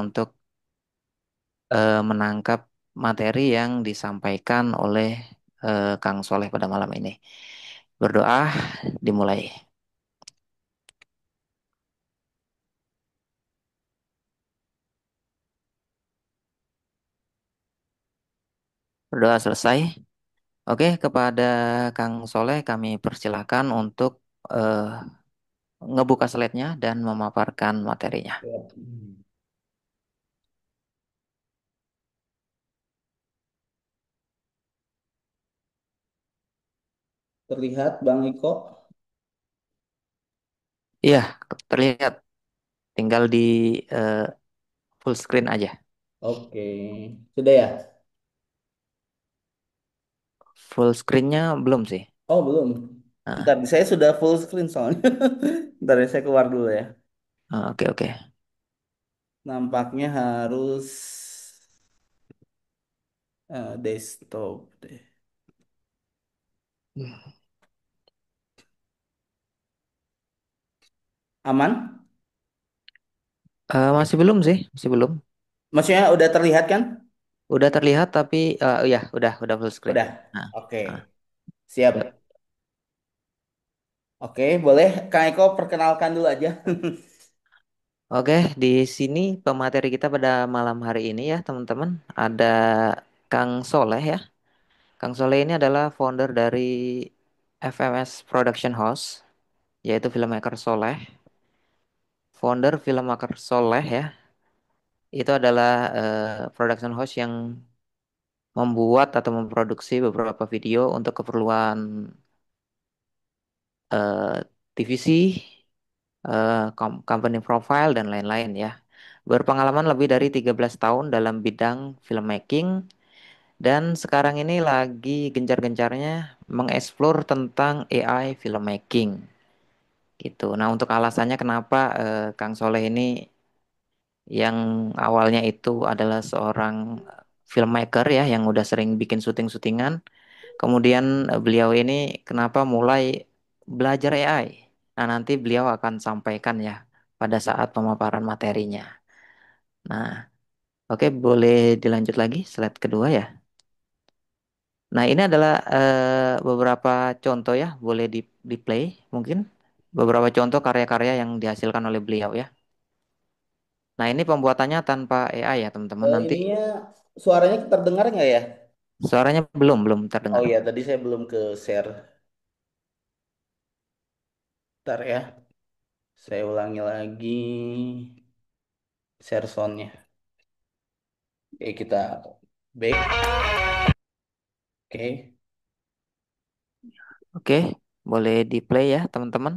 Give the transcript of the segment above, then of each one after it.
untuk menangkap materi yang disampaikan oleh Kang Soleh pada malam ini. Berdoa dimulai. Berdoa selesai. Oke, kepada Kang Soleh kami persilahkan untuk eh, ngebuka slide-nya dan memaparkan materinya. Ya. Terlihat Bang Iko? Iya, terlihat. Tinggal di eh, full screen aja. Oke, sudah ya? Full screen-nya belum sih. Oh belum. Bentar, Nah, saya sudah full screen soalnya. Bentar ya, saya keluar dulu ya. oke oke. Nampaknya harus desktop deh. Aman? Masih belum sih, masih belum. Maksudnya udah terlihat kan? Udah terlihat tapi ya udah full screen. Udah. Nah, Oke, nah, siap. siap. Oke, boleh Kang Eko perkenalkan dulu aja. Oke, di sini pemateri kita pada malam hari ini ya teman-teman ada Kang Soleh ya. Kang Soleh ini adalah founder dari FMS Production House, yaitu filmmaker Soleh. Founder filmmaker Soleh ya, itu adalah production house yang membuat atau memproduksi beberapa video untuk keperluan TVC, company profile dan lain-lain ya. Berpengalaman lebih dari 13 tahun dalam bidang filmmaking dan sekarang ini lagi gencar-gencarnya mengeksplor tentang AI filmmaking gitu. Nah, untuk alasannya kenapa Kang Soleh ini yang awalnya itu adalah seorang filmmaker ya yang udah sering bikin syuting-syutingan. Kemudian beliau ini kenapa mulai belajar AI? Nah, nanti beliau akan sampaikan ya pada saat pemaparan materinya. Nah, oke boleh dilanjut lagi slide kedua ya. Nah, ini adalah beberapa contoh ya, boleh di play mungkin beberapa contoh karya-karya yang dihasilkan oleh beliau ya. Nah, ini pembuatannya tanpa AI ya, teman-teman. Nanti Ininya suaranya terdengar nggak ya? suaranya belum Oh terdengar. iya, tadi saya belum ke share. Ntar ya, saya ulangi lagi share soundnya. Oke, kita back. Oke. Oke, boleh di play ya, teman-teman.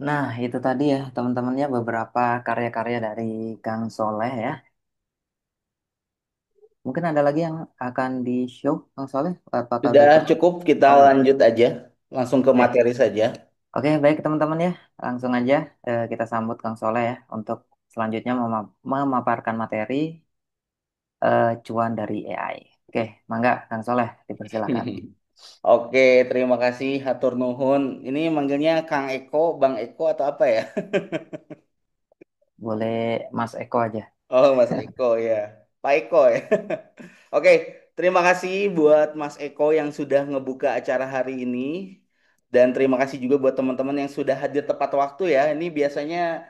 Nah, itu tadi ya teman-temannya beberapa karya-karya dari Kang Soleh ya. Mungkin ada lagi yang akan di-show Kang Soleh? Apakah udah Sudah cukup? cukup, kita Oh, udah. lanjut aja. Langsung ke Oke. materi saja. Oke, baik teman-teman ya. Langsung aja kita sambut Kang Soleh ya untuk selanjutnya memaparkan materi cuan dari AI. Oke, mangga Kang Soleh, dipersilakan. Oke, terima kasih hatur nuhun. Ini manggilnya Kang Eko, Bang Eko atau apa ya? Boleh Mas Eko aja. Oh, Mas Eko ya. Pak Eko ya. Oke, terima kasih buat Mas Eko yang sudah ngebuka acara hari ini. Dan terima kasih juga buat teman-teman yang sudah hadir tepat waktu ya. Ini biasanya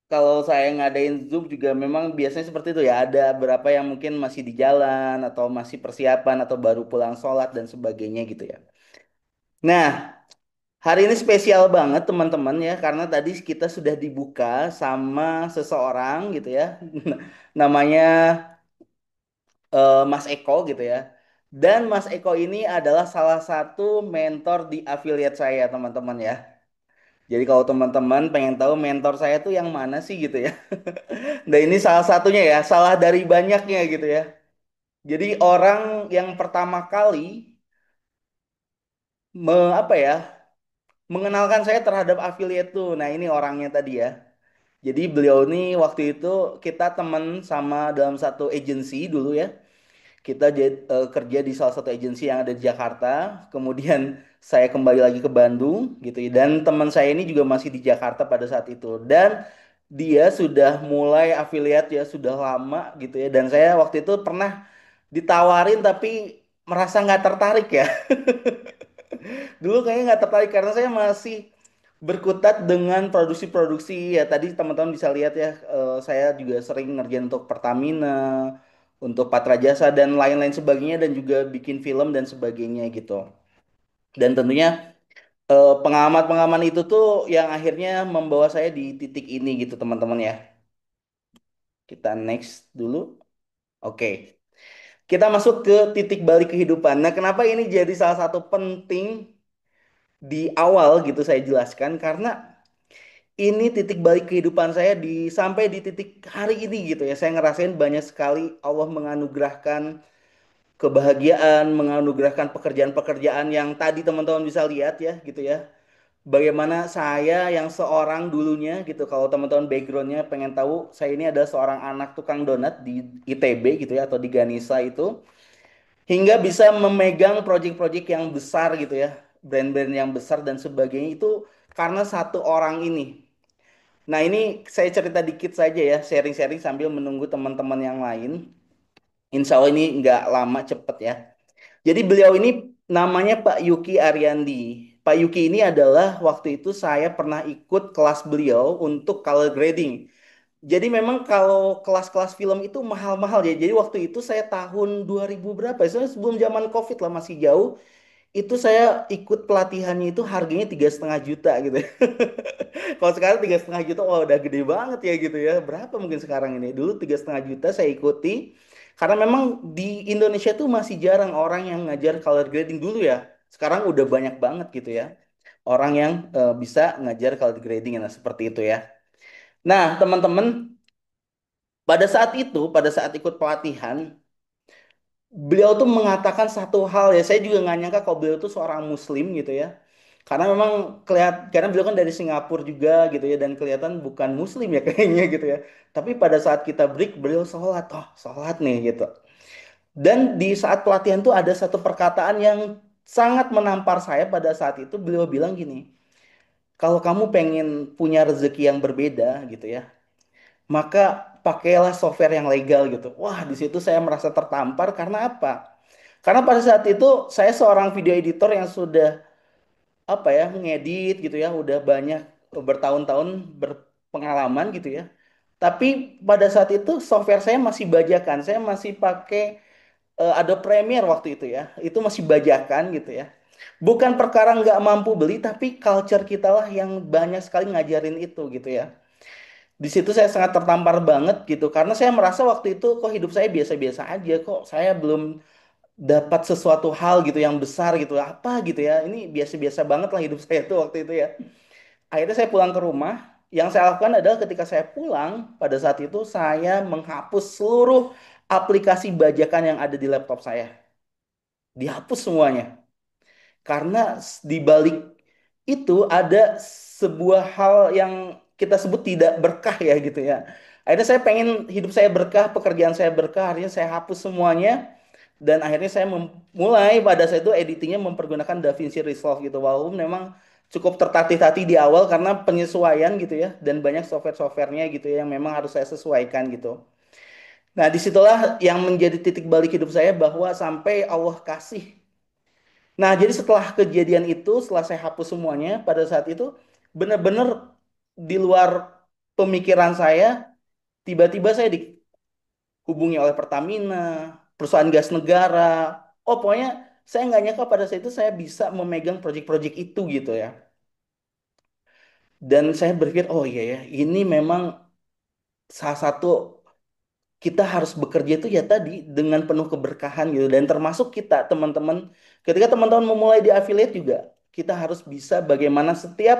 kalau saya ngadain Zoom juga memang biasanya seperti itu ya. Ada beberapa yang mungkin masih di jalan atau masih persiapan atau baru pulang sholat dan sebagainya gitu ya. Nah, hari ini spesial banget teman-teman ya karena tadi kita sudah dibuka sama seseorang gitu ya. Namanya Mas Eko gitu ya. Dan Mas Eko ini adalah salah satu mentor di affiliate saya teman-teman ya. Jadi kalau teman-teman pengen tahu mentor saya tuh yang mana sih gitu ya. Dan ini salah satunya ya, salah dari banyaknya gitu ya. Jadi orang yang pertama kali apa ya, mengenalkan saya terhadap affiliate tuh. Nah, ini orangnya tadi ya. Jadi beliau ini waktu itu kita teman sama dalam satu agensi dulu ya. Kita kerja di salah satu agensi yang ada di Jakarta. Kemudian saya kembali lagi ke Bandung gitu ya. Dan teman saya ini juga masih di Jakarta pada saat itu. Dan dia sudah mulai affiliate ya sudah lama gitu ya. Dan saya waktu itu pernah ditawarin tapi merasa nggak tertarik ya. Dulu kayaknya nggak tertarik karena saya masih berkutat dengan produksi-produksi ya tadi teman-teman bisa lihat ya saya juga sering ngerjain untuk Pertamina, untuk Patra Jasa dan lain-lain sebagainya dan juga bikin film dan sebagainya gitu. Dan tentunya pengalaman-pengalaman itu tuh yang akhirnya membawa saya di titik ini gitu teman-teman ya. Kita next dulu. Oke. Kita masuk ke titik balik kehidupan. Nah, kenapa ini jadi salah satu penting di awal gitu saya jelaskan karena ini titik balik kehidupan saya di sampai di titik hari ini gitu ya. Saya ngerasain banyak sekali Allah menganugerahkan kebahagiaan, menganugerahkan pekerjaan-pekerjaan yang tadi teman-teman bisa lihat ya gitu ya. Bagaimana saya yang seorang dulunya gitu kalau teman-teman backgroundnya pengen tahu saya ini adalah seorang anak tukang donat di ITB gitu ya atau di Ganisa itu hingga bisa memegang project-project yang besar gitu ya brand-brand yang besar dan sebagainya itu karena satu orang ini. Nah, ini saya cerita dikit saja ya, sharing-sharing sambil menunggu teman-teman yang lain. Insya Allah ini nggak lama cepet ya. Jadi beliau ini namanya Pak Yuki Ariandi. Pak Yuki ini adalah waktu itu saya pernah ikut kelas beliau untuk color grading. Jadi memang kalau kelas-kelas film itu mahal-mahal ya. Jadi waktu itu saya tahun 2000 berapa ya? Soalnya sebelum zaman COVID lah masih jauh. Itu saya ikut pelatihannya itu harganya 3,5 juta gitu. Kalau sekarang 3,5 juta, wah udah gede banget ya gitu ya. Berapa mungkin sekarang ini? Dulu 3,5 juta saya ikuti. Karena memang di Indonesia tuh masih jarang orang yang ngajar color grading dulu ya. Sekarang udah banyak banget gitu ya. Orang yang bisa ngajar color grading. Nah, seperti itu ya. Nah, teman-teman, pada saat ikut pelatihan, beliau tuh mengatakan satu hal ya, saya juga nggak nyangka kalau beliau tuh seorang muslim gitu ya. Karena memang karena beliau kan dari Singapura juga gitu ya dan kelihatan bukan muslim ya kayaknya gitu ya. Tapi pada saat kita break beliau sholat, oh sholat nih gitu. Dan di saat pelatihan tuh ada satu perkataan yang sangat menampar saya pada saat itu beliau bilang gini, kalau kamu pengen punya rezeki yang berbeda gitu ya, maka pakailah software yang legal gitu. Wah, di situ saya merasa tertampar karena apa? Karena pada saat itu saya seorang video editor yang sudah apa ya ngedit gitu ya, udah banyak bertahun-tahun berpengalaman gitu ya. Tapi pada saat itu software saya masih bajakan, saya masih pakai Adobe Premiere waktu itu ya, itu masih bajakan gitu ya. Bukan perkara nggak mampu beli, tapi culture kita lah yang banyak sekali ngajarin itu gitu ya. Di situ saya sangat tertampar banget gitu, karena saya merasa waktu itu kok hidup saya biasa-biasa aja, kok saya belum dapat sesuatu hal gitu yang besar gitu apa gitu ya ini biasa-biasa banget lah hidup saya tuh waktu itu ya akhirnya saya pulang ke rumah yang saya lakukan adalah ketika saya pulang pada saat itu saya menghapus seluruh aplikasi bajakan yang ada di laptop saya dihapus semuanya karena di balik itu ada sebuah hal yang kita sebut tidak berkah ya gitu ya Akhirnya saya pengen hidup saya berkah, pekerjaan saya berkah, akhirnya saya hapus semuanya. Dan akhirnya saya mulai pada saat itu editingnya mempergunakan DaVinci Resolve gitu. Walaupun memang cukup tertatih-tatih di awal karena penyesuaian gitu ya. Dan banyak software-softwarenya gitu ya yang memang harus saya sesuaikan gitu. Nah, disitulah yang menjadi titik balik hidup saya bahwa sampai Allah kasih. Nah, jadi setelah kejadian itu, setelah saya hapus semuanya, pada saat itu benar-benar di luar pemikiran saya, tiba-tiba saya dihubungi oleh Pertamina, perusahaan gas negara. Oh, pokoknya saya nggak nyangka pada saat itu saya bisa memegang proyek-proyek itu gitu ya. Dan saya berpikir, oh iya ya, ini memang salah satu kita harus bekerja itu ya tadi dengan penuh keberkahan gitu. Dan termasuk kita teman-teman, ketika teman-teman memulai di affiliate juga, kita harus bisa bagaimana setiap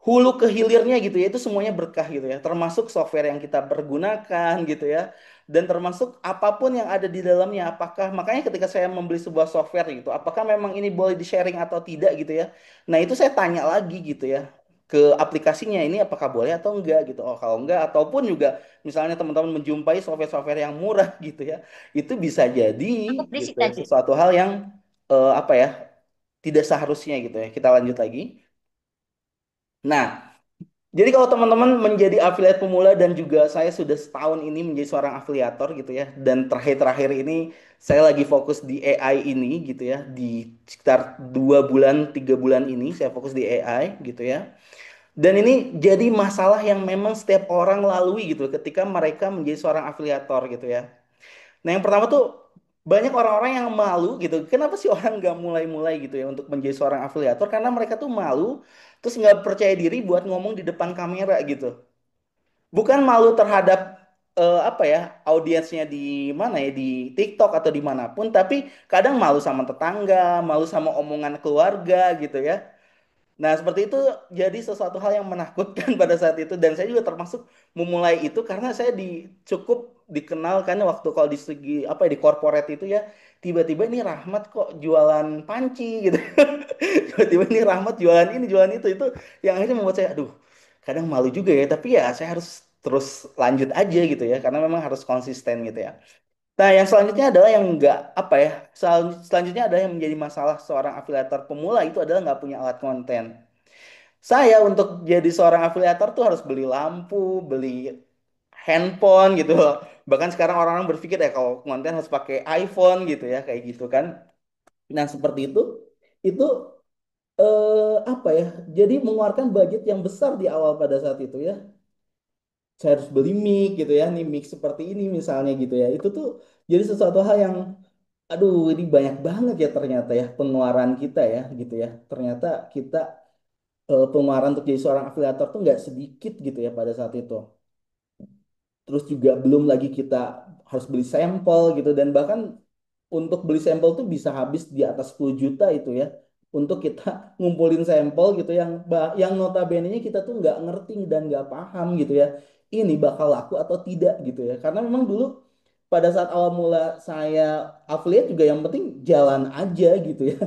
hulu ke hilirnya gitu ya itu semuanya berkah gitu ya termasuk software yang kita pergunakan gitu ya dan termasuk apapun yang ada di dalamnya apakah makanya ketika saya membeli sebuah software gitu apakah memang ini boleh di sharing atau tidak gitu ya nah itu saya tanya lagi gitu ya ke aplikasinya ini apakah boleh atau enggak gitu oh kalau enggak ataupun juga misalnya teman-teman menjumpai software-software yang murah gitu ya itu bisa jadi Aku gitu berisik ya tadi. sesuatu hal yang apa ya tidak seharusnya gitu ya kita lanjut lagi nah jadi kalau teman-teman menjadi afiliat pemula dan juga saya sudah setahun ini menjadi seorang afiliator gitu ya. Dan terakhir-terakhir ini saya lagi fokus di AI ini gitu ya. Di sekitar 2 bulan, 3 bulan ini saya fokus di AI gitu ya. Dan ini jadi masalah yang memang setiap orang lalui gitu ketika mereka menjadi seorang afiliator gitu ya. Nah, yang pertama tuh banyak orang-orang yang malu gitu. Kenapa sih orang nggak mulai-mulai gitu ya untuk menjadi seorang afiliator? Karena mereka tuh malu, terus nggak percaya diri buat ngomong di depan kamera gitu. Bukan malu terhadap apa ya audiensnya di mana ya di TikTok atau dimanapun, tapi kadang malu sama tetangga, malu sama omongan keluarga gitu ya. Nah, seperti itu jadi sesuatu hal yang menakutkan pada saat itu dan saya juga termasuk memulai itu karena saya cukup dikenal kan waktu kalau di segi apa ya di corporate itu ya tiba-tiba ini Rahmat kok jualan panci gitu. Tiba-tiba ini Rahmat jualan ini jualan itu yang akhirnya membuat saya aduh kadang malu juga ya tapi ya saya harus terus lanjut aja gitu ya karena memang harus konsisten gitu ya. Nah, yang selanjutnya adalah yang enggak apa ya selanjutnya adalah yang menjadi masalah seorang afiliator pemula itu adalah nggak punya alat konten. Saya untuk jadi seorang afiliator tuh harus beli lampu, beli handphone gitu loh. Bahkan sekarang orang-orang berpikir ya kalau konten harus pakai iPhone gitu ya, kayak gitu kan. Nah, seperti itu apa ya? Jadi mengeluarkan budget yang besar di awal pada saat itu ya. Saya harus beli mic gitu ya, nih mic seperti ini misalnya gitu ya. Itu tuh jadi sesuatu hal yang aduh ini banyak banget ya ternyata ya pengeluaran kita ya gitu ya. Ternyata kita pengeluaran untuk jadi seorang afiliator tuh nggak sedikit gitu ya pada saat itu. Terus juga belum lagi kita harus beli sampel gitu dan bahkan untuk beli sampel tuh bisa habis di atas 10 juta itu ya. Untuk kita ngumpulin sampel gitu yang notabene-nya kita tuh nggak ngerti dan nggak paham gitu ya. Ini bakal laku atau tidak gitu ya. Karena memang dulu pada saat awal mula saya affiliate juga yang penting jalan aja gitu ya.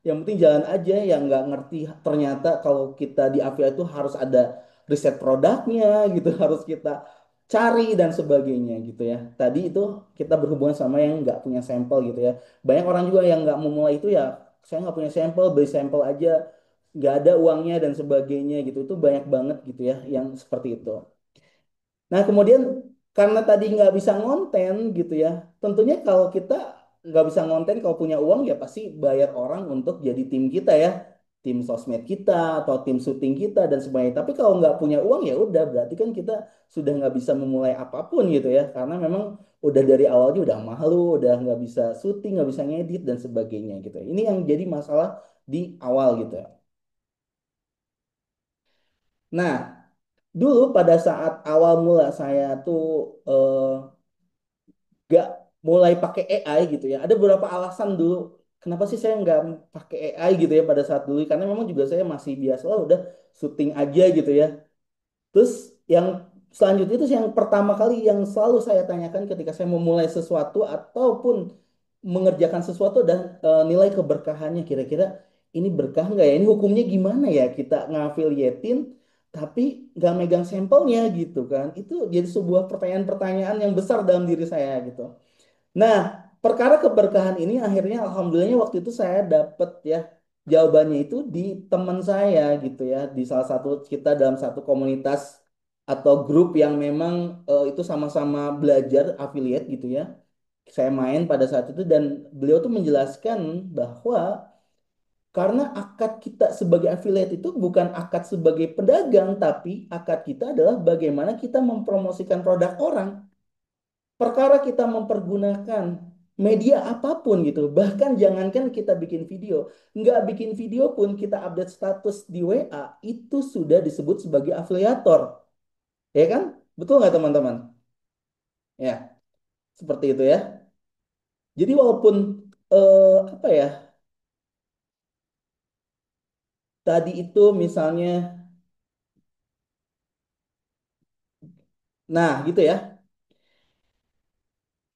Yang penting jalan aja yang nggak ngerti ternyata kalau kita di affiliate itu harus ada riset produknya gitu, harus kita cari dan sebagainya gitu ya. Tadi itu kita berhubungan sama yang nggak punya sampel gitu ya. Banyak orang juga yang nggak mau mulai itu ya, saya nggak punya sampel, beli sampel aja, nggak ada uangnya dan sebagainya gitu. Itu banyak banget gitu ya yang seperti itu. Nah, kemudian karena tadi nggak bisa ngonten gitu ya, tentunya kalau kita nggak bisa ngonten kalau punya uang ya pasti bayar orang untuk jadi tim kita ya, tim sosmed kita atau tim syuting kita dan sebagainya. Tapi kalau nggak punya uang ya udah berarti kan kita sudah nggak bisa memulai apapun gitu ya, karena memang udah dari awalnya udah malu, udah nggak bisa syuting, nggak bisa ngedit dan sebagainya gitu. Ini yang jadi masalah di awal gitu. Nah, dulu pada saat awal mula saya tuh eh, gak mulai pakai AI gitu ya. Ada beberapa alasan dulu kenapa sih saya nggak pakai AI gitu ya pada saat dulu karena memang juga saya masih biasa oh, udah syuting aja gitu ya. Terus yang selanjutnya itu yang pertama kali yang selalu saya tanyakan ketika saya memulai sesuatu ataupun mengerjakan sesuatu dan nilai keberkahannya kira-kira ini berkah nggak ya? Ini hukumnya gimana ya kita ngafiliatin tapi nggak megang sampelnya gitu kan. Itu jadi sebuah pertanyaan-pertanyaan yang besar dalam diri saya gitu. Nah, perkara keberkahan ini akhirnya alhamdulillahnya waktu itu saya dapet ya jawabannya itu di teman saya gitu ya, di salah satu kita dalam satu komunitas atau grup yang memang itu sama-sama belajar affiliate gitu ya. Saya main pada saat itu dan beliau tuh menjelaskan bahwa karena akad kita sebagai affiliate itu bukan akad sebagai pedagang, tapi akad kita adalah bagaimana kita mempromosikan produk orang. Perkara kita mempergunakan media apapun gitu, bahkan jangankan kita bikin video, nggak bikin video pun kita update status di WA, itu sudah disebut sebagai afiliator. Ya kan? Betul nggak teman-teman? Ya, seperti itu ya. Jadi walaupun apa ya, tadi itu misalnya, nah gitu ya,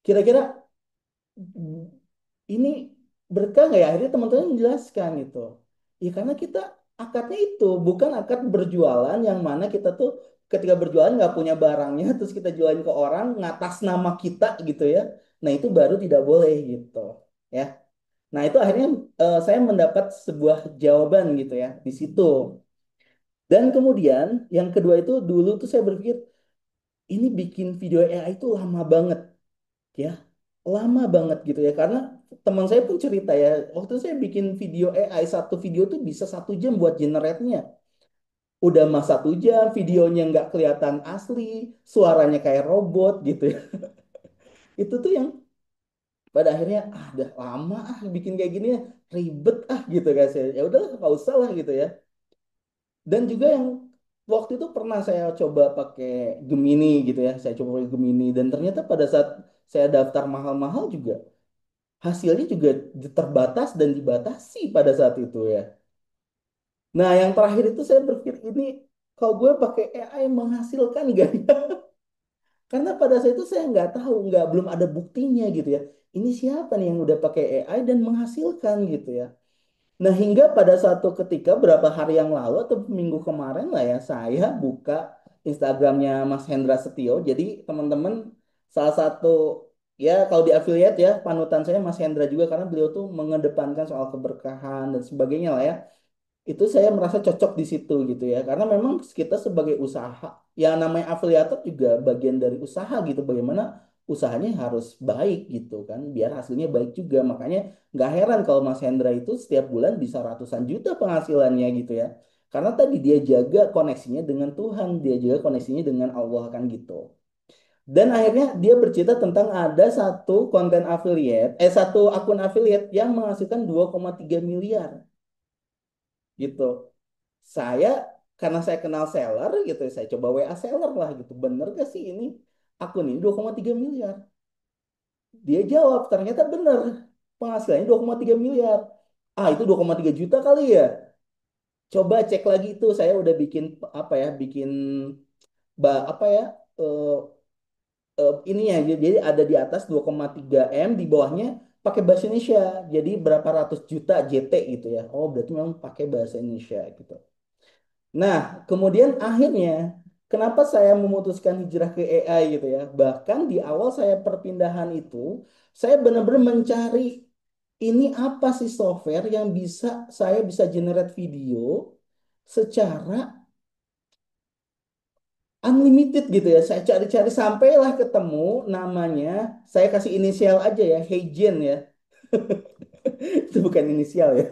kira-kira ini berkah nggak ya? Akhirnya teman-teman menjelaskan gitu. Ya karena kita akadnya itu bukan akad berjualan yang mana kita tuh ketika berjualan nggak punya barangnya terus kita jualin ke orang ngatas nama kita gitu ya. Nah itu baru tidak boleh gitu ya. Nah itu akhirnya saya mendapat sebuah jawaban gitu ya di situ. Dan kemudian yang kedua itu dulu tuh saya berpikir ini bikin video AI itu lama banget ya lama banget gitu ya karena teman saya pun cerita ya waktu saya bikin video AI satu video tuh bisa 1 jam buat generate-nya udah mah 1 jam videonya nggak kelihatan asli suaranya kayak robot gitu ya itu tuh yang pada akhirnya udah lama bikin kayak gini ya ribet gitu kan saya ya udah nggak usah lah gitu ya dan juga yang waktu itu pernah saya coba pakai Gemini gitu ya saya coba pakai Gemini dan ternyata pada saat saya daftar mahal-mahal juga hasilnya juga terbatas dan dibatasi pada saat itu ya. Nah, yang terakhir itu saya berpikir ini kalau gue pakai AI menghasilkan gak ya? Karena pada saat itu saya nggak tahu, nggak belum ada buktinya gitu ya. Ini siapa nih yang udah pakai AI dan menghasilkan gitu ya? Nah, hingga pada suatu ketika berapa hari yang lalu atau minggu kemarin lah ya, saya buka Instagramnya Mas Hendra Setio. Jadi teman-teman salah satu ya kalau di affiliate ya panutan saya Mas Hendra juga karena beliau tuh mengedepankan soal keberkahan dan sebagainya lah ya itu saya merasa cocok di situ gitu ya karena memang kita sebagai usaha yang namanya afiliator juga bagian dari usaha gitu bagaimana usahanya harus baik gitu kan biar hasilnya baik juga makanya nggak heran kalau Mas Hendra itu setiap bulan bisa ratusan juta penghasilannya gitu ya karena tadi dia jaga koneksinya dengan Tuhan dia jaga koneksinya dengan Allah kan gitu dan akhirnya dia bercerita tentang ada satu konten affiliate satu akun affiliate yang menghasilkan 2,3 miliar gitu saya karena saya kenal seller gitu saya coba WA seller lah gitu bener gak sih ini akun ini 2,3 miliar dia jawab ternyata bener penghasilannya 2,3 miliar itu 2,3 juta kali ya coba cek lagi itu saya udah bikin apa ya bikin apa ya eh, ini ya jadi ada di atas 2,3 M di bawahnya pakai bahasa Indonesia jadi berapa ratus juta JT gitu ya oh berarti memang pakai bahasa Indonesia gitu. Nah, kemudian akhirnya, kenapa saya memutuskan hijrah ke AI gitu ya? Bahkan di awal saya perpindahan itu, saya benar-benar mencari ini apa sih software yang bisa saya bisa generate video secara unlimited gitu ya. Saya cari-cari sampailah ketemu namanya, saya kasih inisial aja ya, Heijen ya. Itu bukan inisial ya.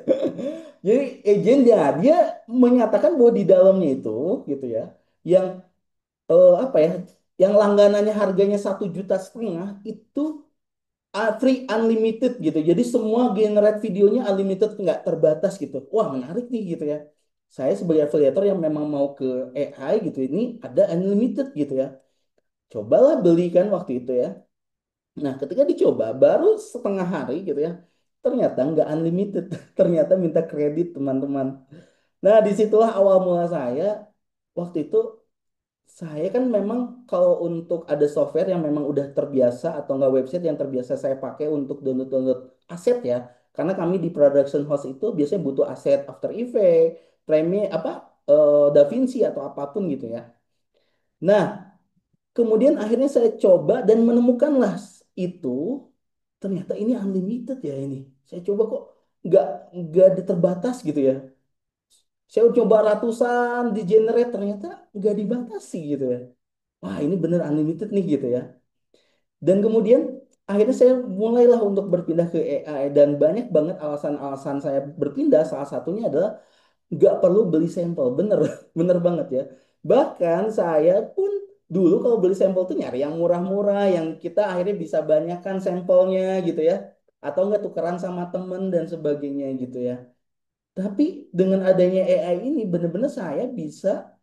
Jadi agennya dia menyatakan bahwa di dalamnya itu gitu ya, yang apa ya yang langganannya harganya 1,5 juta itu free unlimited gitu jadi semua generate videonya unlimited nggak terbatas gitu wah menarik nih gitu ya saya sebagai afiliator yang memang mau ke AI gitu ini ada unlimited gitu ya cobalah belikan waktu itu ya nah ketika dicoba baru setengah hari gitu ya ternyata nggak unlimited ternyata minta kredit teman-teman nah disitulah awal mula saya waktu itu saya kan memang kalau untuk ada software yang memang udah terbiasa atau enggak website yang terbiasa saya pakai untuk download-download aset ya. Karena kami di production house itu biasanya butuh aset After Effects, Premiere apa DaVinci atau apapun gitu ya. Nah, kemudian akhirnya saya coba dan menemukanlah itu, ternyata ini unlimited ya ini. Saya coba kok nggak nggak terbatas gitu ya. Saya coba ratusan di generate ternyata nggak dibatasi gitu ya. Wah ini bener unlimited nih gitu ya. Dan kemudian akhirnya saya mulailah untuk berpindah ke AI dan banyak banget alasan-alasan saya berpindah. Salah satunya adalah nggak perlu beli sampel, bener, bener banget ya. Bahkan saya pun dulu kalau beli sampel tuh nyari yang murah-murah, yang kita akhirnya bisa banyakkan sampelnya gitu ya, atau nggak tukeran sama temen dan sebagainya gitu ya. Tapi dengan adanya AI ini bener-bener saya bisa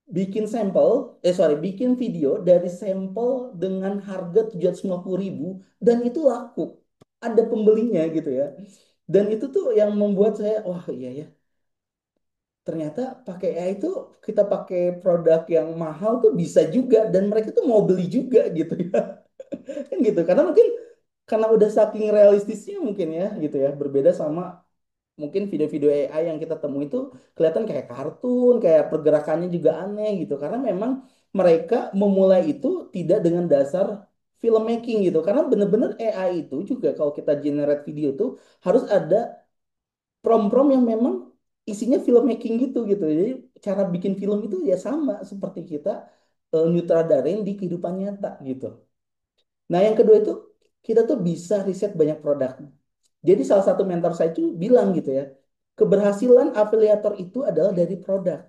bikin sampel, bikin video dari sampel dengan harga 750.000 dan itu laku. Ada pembelinya gitu ya. Dan itu tuh yang membuat saya, wah iya ya, ternyata pakai AI itu kita pakai produk yang mahal tuh bisa juga dan mereka tuh mau beli juga gitu ya. Kan gitu. Karena mungkin karena udah saking realistisnya mungkin ya gitu ya. Berbeda sama mungkin video-video AI yang kita temui itu kelihatan kayak kartun, kayak pergerakannya juga aneh gitu. Karena memang mereka memulai itu tidak dengan dasar filmmaking gitu. Karena bener-bener AI itu juga kalau kita generate video tuh harus ada prom-prom yang memang isinya filmmaking gitu. Jadi cara bikin film itu ya sama seperti kita nyutradarain di kehidupan nyata gitu. Nah, yang kedua itu kita tuh bisa riset banyak produk. Jadi salah satu mentor saya itu bilang gitu ya, keberhasilan afiliator itu adalah dari produk.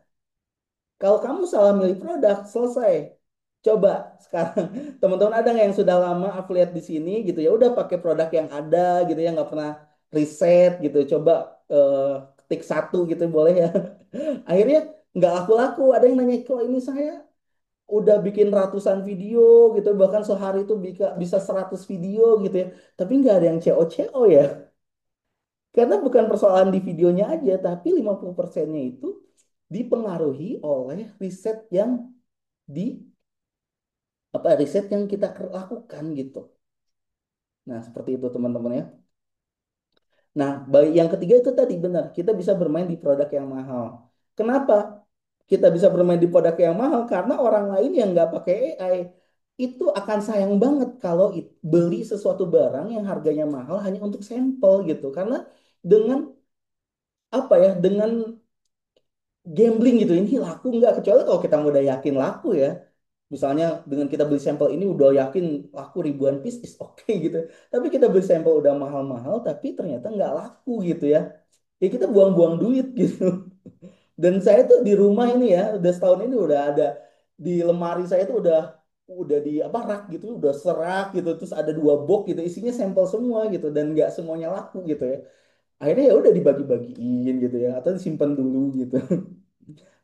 Kalau kamu salah milih produk, selesai. Coba sekarang teman-teman ada nggak yang sudah lama affiliate di sini gitu ya, udah pakai produk yang ada gitu ya, nggak pernah riset gitu. Coba eh, ketik satu gitu boleh ya. Akhirnya nggak laku-laku. Ada yang nanya, kok ini saya udah bikin ratusan video gitu, bahkan sehari itu bisa 100 video gitu ya. Tapi nggak ada yang CO-CO ya. Karena bukan persoalan di videonya aja, tapi 50%-nya itu dipengaruhi oleh riset yang di riset yang kita lakukan gitu. Nah, seperti itu teman-teman ya. Nah, baik yang ketiga itu tadi benar, kita bisa bermain di produk yang mahal. Kenapa? Kita bisa bermain di produk yang mahal karena orang lain yang nggak pakai AI itu akan sayang banget kalau beli sesuatu barang yang harganya mahal hanya untuk sampel gitu. Karena dengan dengan gambling gitu ini laku nggak, kecuali kalau kita udah yakin laku ya, misalnya dengan kita beli sampel ini udah yakin laku ribuan piece is oke gitu, tapi kita beli sampel udah mahal-mahal tapi ternyata nggak laku gitu ya, ya kita buang-buang duit gitu. Dan saya tuh di rumah ini ya udah setahun ini udah ada di lemari saya tuh udah di apa rak gitu, udah serak gitu, terus ada 2 box gitu isinya sampel semua gitu dan nggak semuanya laku gitu ya. Akhirnya ya udah dibagi-bagiin gitu ya atau disimpan dulu gitu.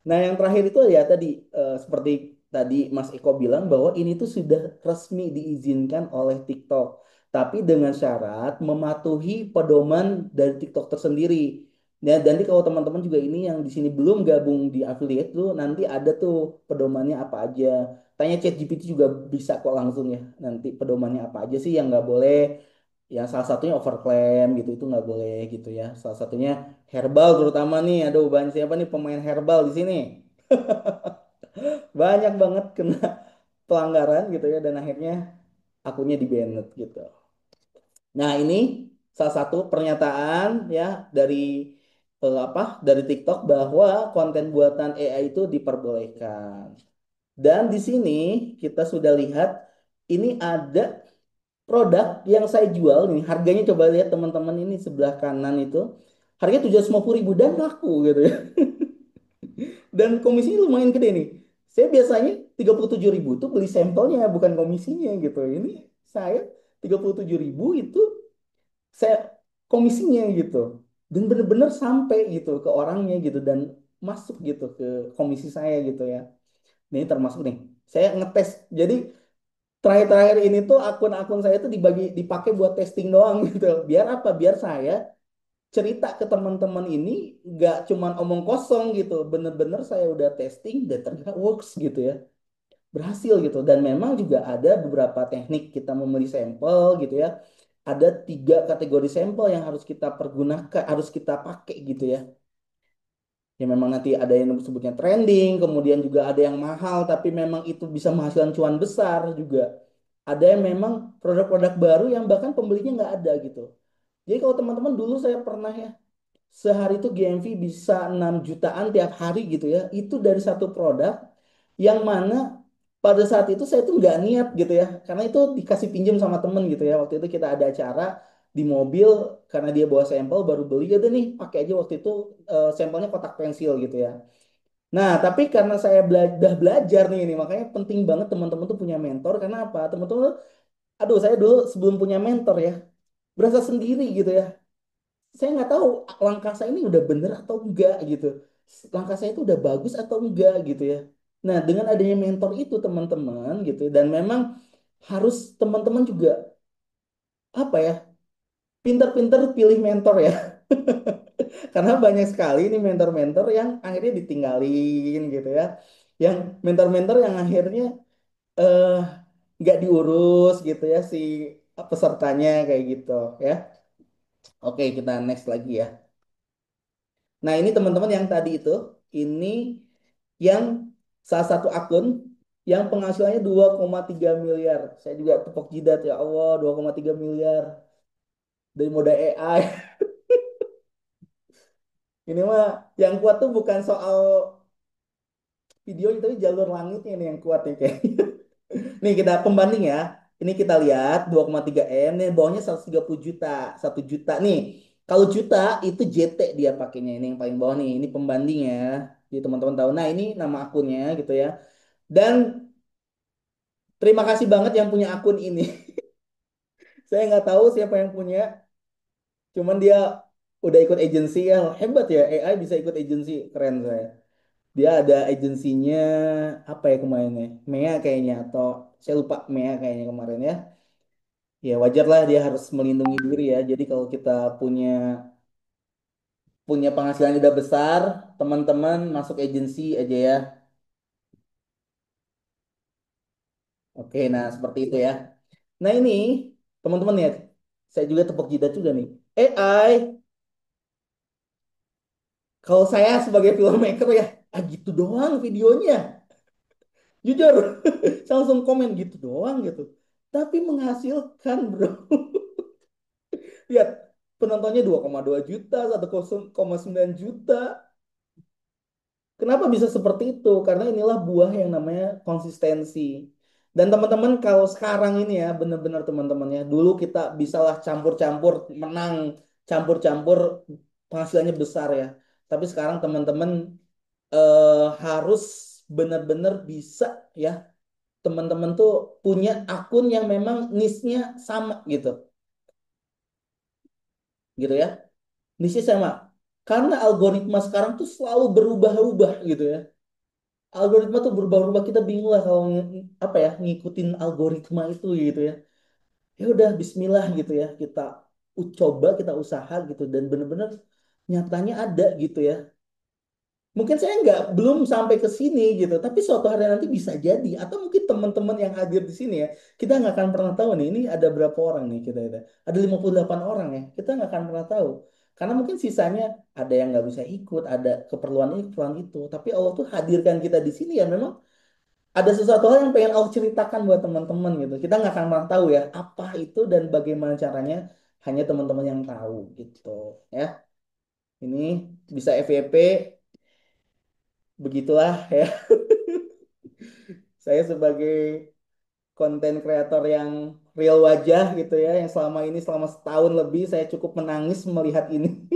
Nah, yang terakhir itu ya tadi seperti tadi Mas Eko bilang bahwa ini tuh sudah resmi diizinkan oleh TikTok, tapi dengan syarat mematuhi pedoman dari TikTok tersendiri. Ya, dan nanti kalau teman-teman juga ini yang di sini belum gabung di affiliate tuh nanti ada tuh pedomannya apa aja. Tanya ChatGPT juga bisa kok langsung ya. Nanti pedomannya apa aja sih yang nggak boleh. Ya salah satunya overclaim gitu itu nggak boleh gitu ya. Salah satunya herbal terutama nih. Aduh banyak siapa nih pemain herbal di sini. Banyak banget kena pelanggaran gitu ya dan akhirnya akunnya di banned gitu. Nah, ini salah satu pernyataan ya dari dari TikTok bahwa konten buatan AI itu diperbolehkan. Dan di sini kita sudah lihat ini ada produk yang saya jual nih, harganya coba lihat teman-teman ini sebelah kanan itu. Harganya 750.000 dan laku gitu ya. Dan komisinya lumayan gede nih. Saya biasanya 37.000 tuh beli sampelnya bukan komisinya gitu. Ini saya 37.000 itu saya komisinya gitu. Dan bener-bener sampai gitu ke orangnya gitu dan masuk gitu ke komisi saya gitu ya. Ini termasuk nih. Saya ngetes. Jadi terakhir-terakhir ini tuh akun-akun saya tuh dipakai buat testing doang gitu. Biar apa? Biar saya cerita ke teman-teman ini nggak cuman omong kosong gitu. Bener-bener saya udah testing dan ternyata works gitu ya. Berhasil gitu. Dan memang juga ada beberapa teknik kita memilih sampel gitu ya. Ada 3 kategori sampel yang harus kita pergunakan, harus kita pakai gitu ya. Ya memang nanti ada yang sebutnya trending, kemudian juga ada yang mahal, tapi memang itu bisa menghasilkan cuan besar juga. Ada yang memang produk-produk baru yang bahkan pembelinya nggak ada gitu. Jadi kalau teman-teman dulu saya pernah ya, sehari itu GMV bisa 6 jutaan tiap hari gitu ya. Itu dari satu produk yang mana pada saat itu saya tuh nggak niat gitu ya. Karena itu dikasih pinjam sama temen gitu ya. Waktu itu kita ada acara di mobil karena dia bawa sampel baru beli ya udah nih pakai aja waktu itu sampelnya kotak pensil gitu ya. Nah, tapi karena saya udah belajar nih ini makanya penting banget teman-teman tuh punya mentor karena apa? Teman-teman tuh, aduh saya dulu sebelum punya mentor ya berasa sendiri gitu ya, saya nggak tahu langkah saya ini udah bener atau enggak gitu. Langkah saya itu udah bagus atau enggak gitu ya. Nah, dengan adanya mentor itu teman-teman gitu dan memang harus teman-teman juga apa ya, pinter-pinter pilih mentor ya. Karena banyak sekali nih mentor-mentor yang akhirnya ditinggalin gitu ya. Yang mentor-mentor yang akhirnya eh, nggak diurus gitu ya si pesertanya kayak gitu ya. Oke, kita next lagi ya. Nah, ini teman-teman yang tadi itu, ini yang salah satu akun yang penghasilannya 2,3 miliar. Saya juga tepuk jidat ya Allah, 2,3 miliar dari modal AI. Ini mah yang kuat tuh bukan soal videonya, tapi jalur langitnya nih yang kuat nih kayak. Nih kita pembanding ya. Ini kita lihat 2,3 M, nih bawahnya 130 juta, 1 juta. Nih, kalau juta itu JT dia pakainya, ini yang paling bawah nih. Ini pembanding ya. Jadi teman-teman tahu. Nah, ini nama akunnya gitu ya. Dan terima kasih banget yang punya akun ini. Saya nggak tahu siapa yang punya, cuman dia udah ikut agensi ya. Hebat ya, AI bisa ikut agensi, keren saya. Dia ada agensinya apa ya kemarinnya? Mea kayaknya atau saya lupa Mea kayaknya kemarin ya. Ya wajar lah dia harus melindungi diri ya. Jadi kalau kita punya punya penghasilan yang udah besar, teman-teman masuk agensi aja ya. Oke, nah seperti itu ya. Nah ini teman-teman ya, saya juga tepuk jidat juga nih. AI, kalau saya sebagai filmmaker ya, ah gitu doang videonya. Jujur, saya langsung komen gitu doang gitu. Tapi menghasilkan bro. Lihat, penontonnya 2,2 juta, 1,9 juta. Kenapa bisa seperti itu? Karena inilah buah yang namanya konsistensi. Dan teman-teman kalau sekarang ini ya benar-benar teman-teman ya, dulu kita bisalah campur-campur menang, campur-campur penghasilannya besar ya. Tapi sekarang teman-teman harus benar-benar bisa ya. Teman-teman tuh punya akun yang memang niche-nya sama gitu. Gitu ya. Niche sama. Karena algoritma sekarang tuh selalu berubah-ubah gitu ya. Algoritma tuh berubah-ubah, kita bingung lah kalau apa ya ngikutin algoritma itu gitu ya. Ya udah Bismillah gitu ya, kita coba, kita usaha gitu dan bener-bener nyatanya ada gitu ya. Mungkin saya nggak belum sampai ke sini gitu, tapi suatu hari nanti bisa jadi. Atau mungkin teman-teman yang hadir di sini ya, kita nggak akan pernah tahu nih, ini ada berapa orang nih kita itu. Ada 58 orang ya, kita nggak akan pernah tahu. Karena mungkin sisanya ada yang nggak bisa ikut, ada keperluan ini, keperluan itu. Tapi Allah tuh hadirkan kita di sini ya memang ada sesuatu hal yang pengen aku ceritakan buat teman-teman gitu. Kita nggak akan pernah tahu ya apa itu dan bagaimana caranya, hanya teman-teman yang tahu gitu ya. Ini bisa FYP, begitulah ya. Saya sebagai konten kreator yang real wajah gitu ya, yang selama ini selama setahun lebih saya cukup menangis melihat ini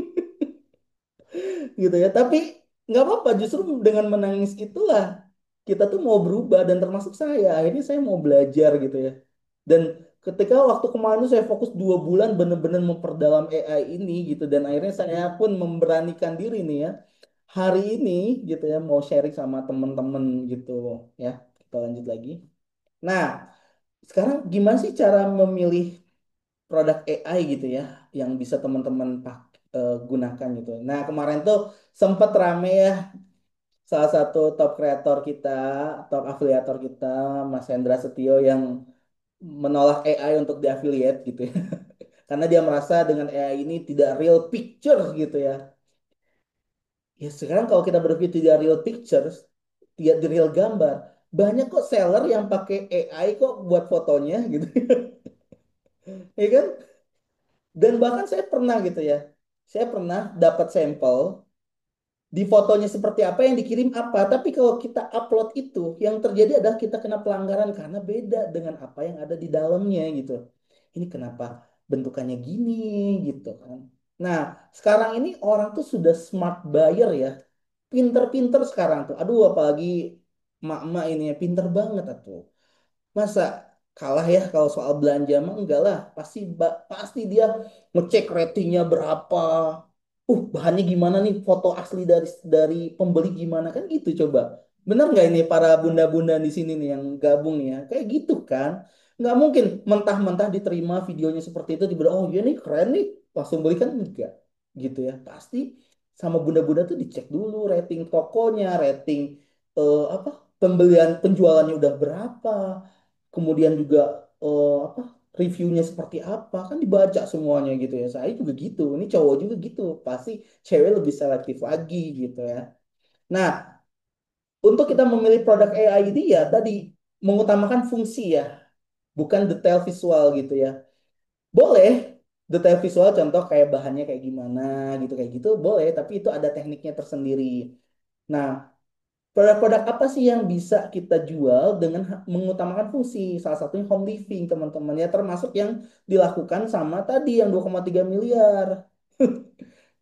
gitu ya. Tapi nggak apa-apa, justru dengan menangis itulah kita tuh mau berubah dan termasuk saya. Akhirnya saya mau belajar gitu ya. Dan ketika waktu kemarin tuh saya fokus 2 bulan bener-bener memperdalam AI ini gitu dan akhirnya saya pun memberanikan diri nih ya. Hari ini gitu ya mau sharing sama temen-temen gitu ya. Kita lanjut lagi. Nah, sekarang gimana sih cara memilih produk AI gitu ya yang bisa teman-teman gunakan gitu. Nah, kemarin tuh sempat rame ya salah satu top kreator kita, top afiliator kita, Mas Hendra Setio yang menolak AI untuk di affiliate gitu ya. Karena dia merasa dengan AI ini tidak real picture gitu ya. Ya sekarang kalau kita berpikir tidak real pictures, tidak di real gambar, banyak kok seller yang pakai AI kok buat fotonya gitu, ya kan? Dan bahkan saya pernah gitu ya, saya pernah dapat sampel di fotonya seperti apa yang dikirim apa, tapi kalau kita upload itu, yang terjadi adalah kita kena pelanggaran karena beda dengan apa yang ada di dalamnya gitu. Ini kenapa bentukannya gini gitu kan? Nah, sekarang ini orang tuh sudah smart buyer ya, pinter-pinter sekarang tuh. Aduh, apalagi emak-emak ini ya pinter banget atuh. Masa kalah ya kalau soal belanja mah enggak lah. Pasti dia ngecek ratingnya berapa. Bahannya gimana nih? Foto asli dari pembeli gimana kan gitu coba. Bener nggak ini para bunda-bunda di sini nih yang gabung nih ya? Kayak gitu kan? Nggak mungkin mentah-mentah diterima videonya seperti itu tiba-tiba oh iya nih keren nih langsung beli kan enggak gitu ya. Pasti sama bunda-bunda tuh dicek dulu rating tokonya, rating apa pembelian penjualannya udah berapa, kemudian juga apa reviewnya seperti apa kan dibaca semuanya gitu ya. Saya juga gitu, ini cowok juga gitu, pasti cewek lebih selektif lagi gitu ya. Nah, untuk kita memilih produk AI ini ya tadi mengutamakan fungsi ya, bukan detail visual gitu ya. Boleh detail visual contoh kayak bahannya kayak gimana gitu kayak gitu boleh, tapi itu ada tekniknya tersendiri. Nah, produk-produk apa sih yang bisa kita jual dengan mengutamakan fungsi? Salah satunya home living, teman-teman. Ya, termasuk yang dilakukan sama tadi yang 2,3 miliar.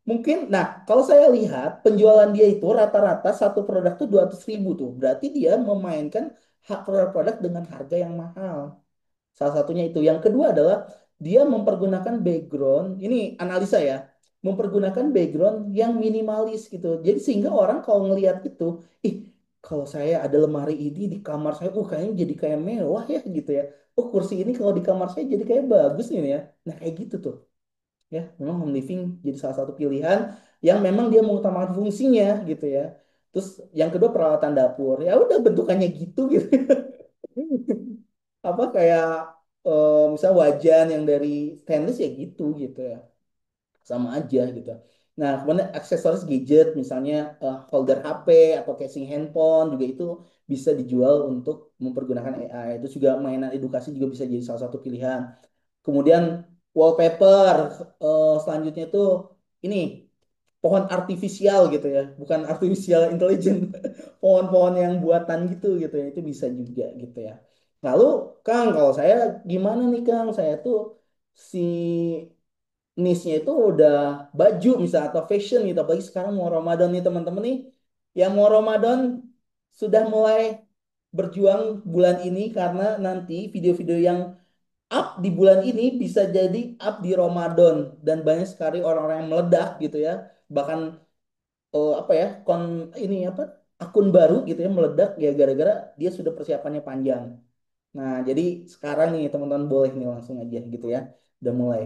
Mungkin, nah kalau saya lihat penjualan dia itu rata-rata satu produk tuh 200 ribu tuh. Berarti dia memainkan hak produk-produk dengan harga yang mahal. Salah satunya itu. Yang kedua adalah dia mempergunakan background, ini analisa ya, mempergunakan background yang minimalis gitu. Jadi sehingga orang kalau ngelihat itu, ih kalau saya ada lemari ini di kamar saya, kayaknya jadi kayak mewah ya gitu ya. Kursi ini kalau di kamar saya jadi kayak bagus nih ya. Nah kayak gitu tuh. Ya, memang home living jadi salah satu pilihan yang memang dia mengutamakan fungsinya gitu ya. Terus yang kedua peralatan dapur. Ya udah bentukannya gitu gitu. Apa kayak misalnya wajan yang dari stainless ya gitu gitu ya sama aja gitu. Nah kemudian aksesoris gadget misalnya holder HP atau casing handphone juga itu bisa dijual untuk mempergunakan AI. Itu juga mainan edukasi juga bisa jadi salah satu pilihan. Kemudian wallpaper selanjutnya itu ini pohon artifisial gitu ya, bukan artificial intelligence, pohon-pohon yang buatan gitu ya, itu bisa juga gitu ya. Lalu Kang, kalau saya gimana nih Kang? Saya tuh si niche-nya itu udah baju misalnya atau fashion gitu, apalagi sekarang mau Ramadan nih teman-teman nih, yang mau Ramadan sudah mulai berjuang bulan ini karena nanti video-video yang up di bulan ini bisa jadi up di Ramadan dan banyak sekali orang-orang yang meledak gitu ya. Bahkan apa ya ini apa akun baru gitu ya meledak ya gara-gara dia sudah persiapannya panjang. Nah, jadi sekarang nih teman-teman boleh nih langsung aja gitu ya. Udah mulai.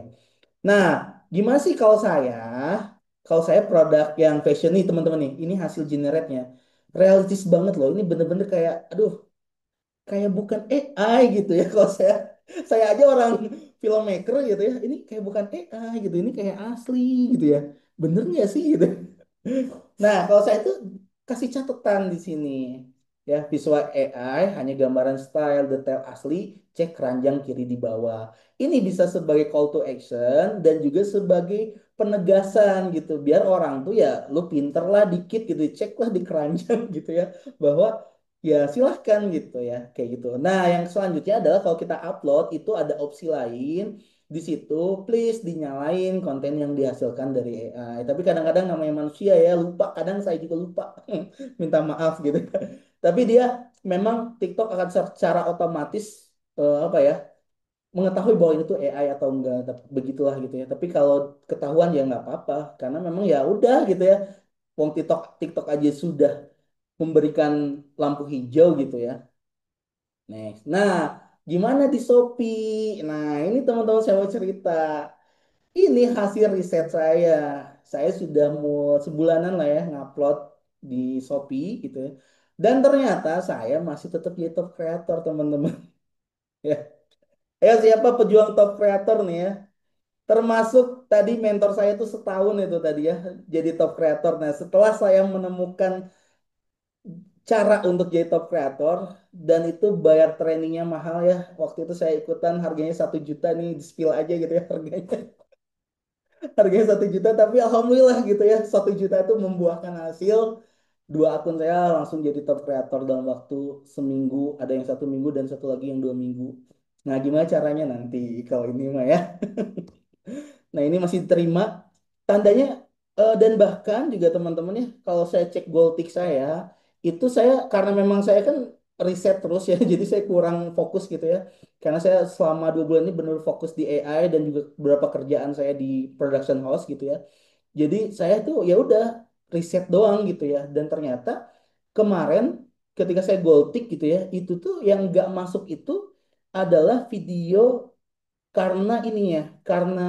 Nah, gimana sih kalau saya produk yang fashion nih teman-teman nih, ini hasil generate-nya. Realistis banget loh. Ini bener-bener kayak aduh kayak bukan AI gitu ya kalau saya aja orang filmmaker gitu ya ini kayak bukan AI gitu ini kayak asli gitu ya bener nggak sih gitu. Nah, kalau saya itu kasih catatan di sini. Ya, visual AI hanya gambaran style detail asli, cek keranjang kiri di bawah. Ini bisa sebagai call to action dan juga sebagai penegasan gitu. Biar orang tuh ya lu pinter lah dikit gitu, ceklah di keranjang gitu ya. Bahwa ya silahkan gitu ya, kayak gitu. Nah, yang selanjutnya adalah kalau kita upload itu ada opsi lain di situ please dinyalain konten yang dihasilkan dari AI. Tapi kadang-kadang namanya manusia ya lupa, kadang saya juga lupa. Minta maaf gitu. Tapi dia memang TikTok akan secara otomatis apa ya mengetahui bahwa itu tuh AI atau enggak. Begitulah gitu ya. Tapi kalau ketahuan ya nggak apa-apa karena memang ya udah gitu ya. Wong TikTok TikTok aja sudah memberikan lampu hijau gitu ya. Next. Nah, gimana di Shopee? Nah, ini teman-teman saya mau cerita. Ini hasil riset saya. Saya sudah mau sebulanan lah ya ngupload di Shopee gitu ya. Dan ternyata saya masih tetap jadi top creator teman-teman. Ya. Siapa pejuang top creator nih ya? termasuk tadi mentor saya itu setahun itu tadi ya jadi top creator. Nah, setelah saya menemukan cara untuk jadi top creator dan itu bayar trainingnya mahal ya. Waktu itu saya ikutan harganya 1 juta nih, di spill aja gitu ya harganya. Harganya 1 juta, tapi alhamdulillah gitu ya 1 juta itu membuahkan hasil. Dua akun saya langsung jadi top creator dalam waktu seminggu. Ada yang 1 minggu dan satu lagi yang 2 minggu. Nah, gimana caranya nanti kalau ini mah ya? Nah, ini masih diterima tandanya, dan bahkan juga teman-teman ya, kalau saya cek Goaltick saya, itu saya karena memang saya kan riset terus ya, jadi saya kurang fokus gitu ya. Karena saya selama 2 bulan ini benar fokus di AI dan juga beberapa kerjaan saya di production house gitu ya. Jadi saya tuh ya udah riset doang gitu ya. Dan ternyata kemarin ketika saya Goaltick gitu ya, itu tuh yang nggak masuk itu adalah video karena ini ya, karena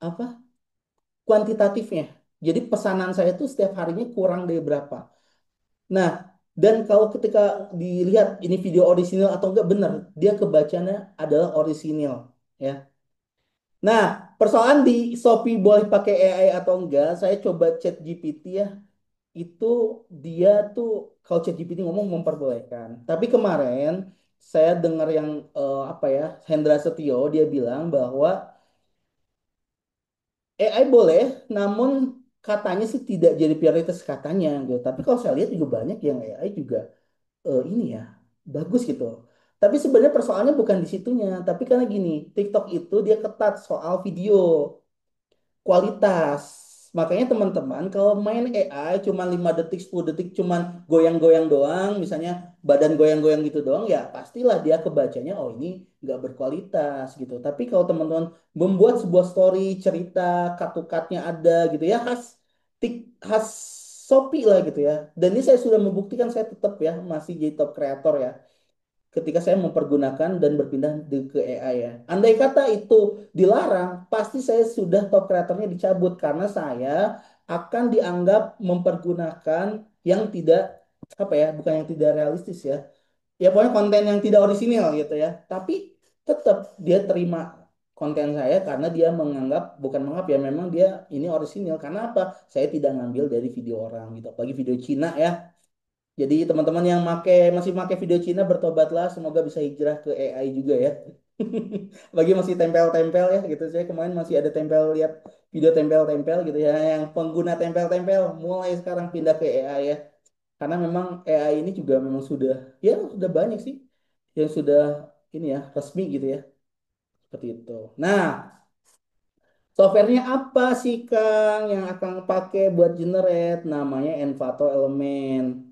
apa? Kuantitatifnya. Jadi pesanan saya itu setiap harinya kurang dari berapa. Nah, dan kalau ketika dilihat ini video orisinil atau enggak benar, dia kebacanya adalah orisinil, ya. Nah, persoalan di Shopee boleh pakai AI atau enggak, saya coba chat GPT ya. Itu dia tuh kalau chat GPT ngomong memperbolehkan. Tapi kemarin saya dengar yang apa ya, Hendra Setio dia bilang bahwa AI boleh, namun katanya sih tidak jadi prioritas katanya gitu. Tapi kalau saya lihat juga banyak yang AI juga ini ya bagus gitu. Tapi sebenarnya persoalannya bukan di situnya, tapi karena gini, TikTok itu dia ketat soal video kualitas. Makanya teman-teman kalau main AI cuma 5 detik, 10 detik cuman goyang-goyang doang, misalnya badan goyang-goyang gitu doang, ya pastilah dia kebacanya oh ini nggak berkualitas gitu. Tapi kalau teman-teman membuat sebuah story, cerita, cut-to-cut-nya ada gitu ya khas Shopee lah gitu ya. Dan ini saya sudah membuktikan saya tetap ya masih jadi top kreator ya ketika saya mempergunakan dan berpindah ke AI ya. Andai kata itu dilarang, pasti saya sudah top creatornya dicabut karena saya akan dianggap mempergunakan yang tidak apa ya, bukan yang tidak realistis ya. Ya pokoknya konten yang tidak orisinil gitu ya. Tapi tetap dia terima konten saya karena dia menganggap bukan menganggap ya memang dia ini orisinil karena apa? Saya tidak ngambil dari video orang gitu. Apalagi video Cina ya. Jadi teman-teman yang masih make video Cina bertobatlah, semoga bisa hijrah ke AI juga ya. Bagi masih tempel-tempel ya gitu. Saya kemarin masih ada tempel lihat video tempel-tempel gitu ya. Yang pengguna tempel-tempel mulai sekarang pindah ke AI ya. Karena memang AI ini juga memang sudah ya sudah banyak sih yang sudah ini ya resmi gitu ya. Seperti itu. Nah, softwarenya apa sih Kang yang akan pakai buat generate? Namanya Envato Element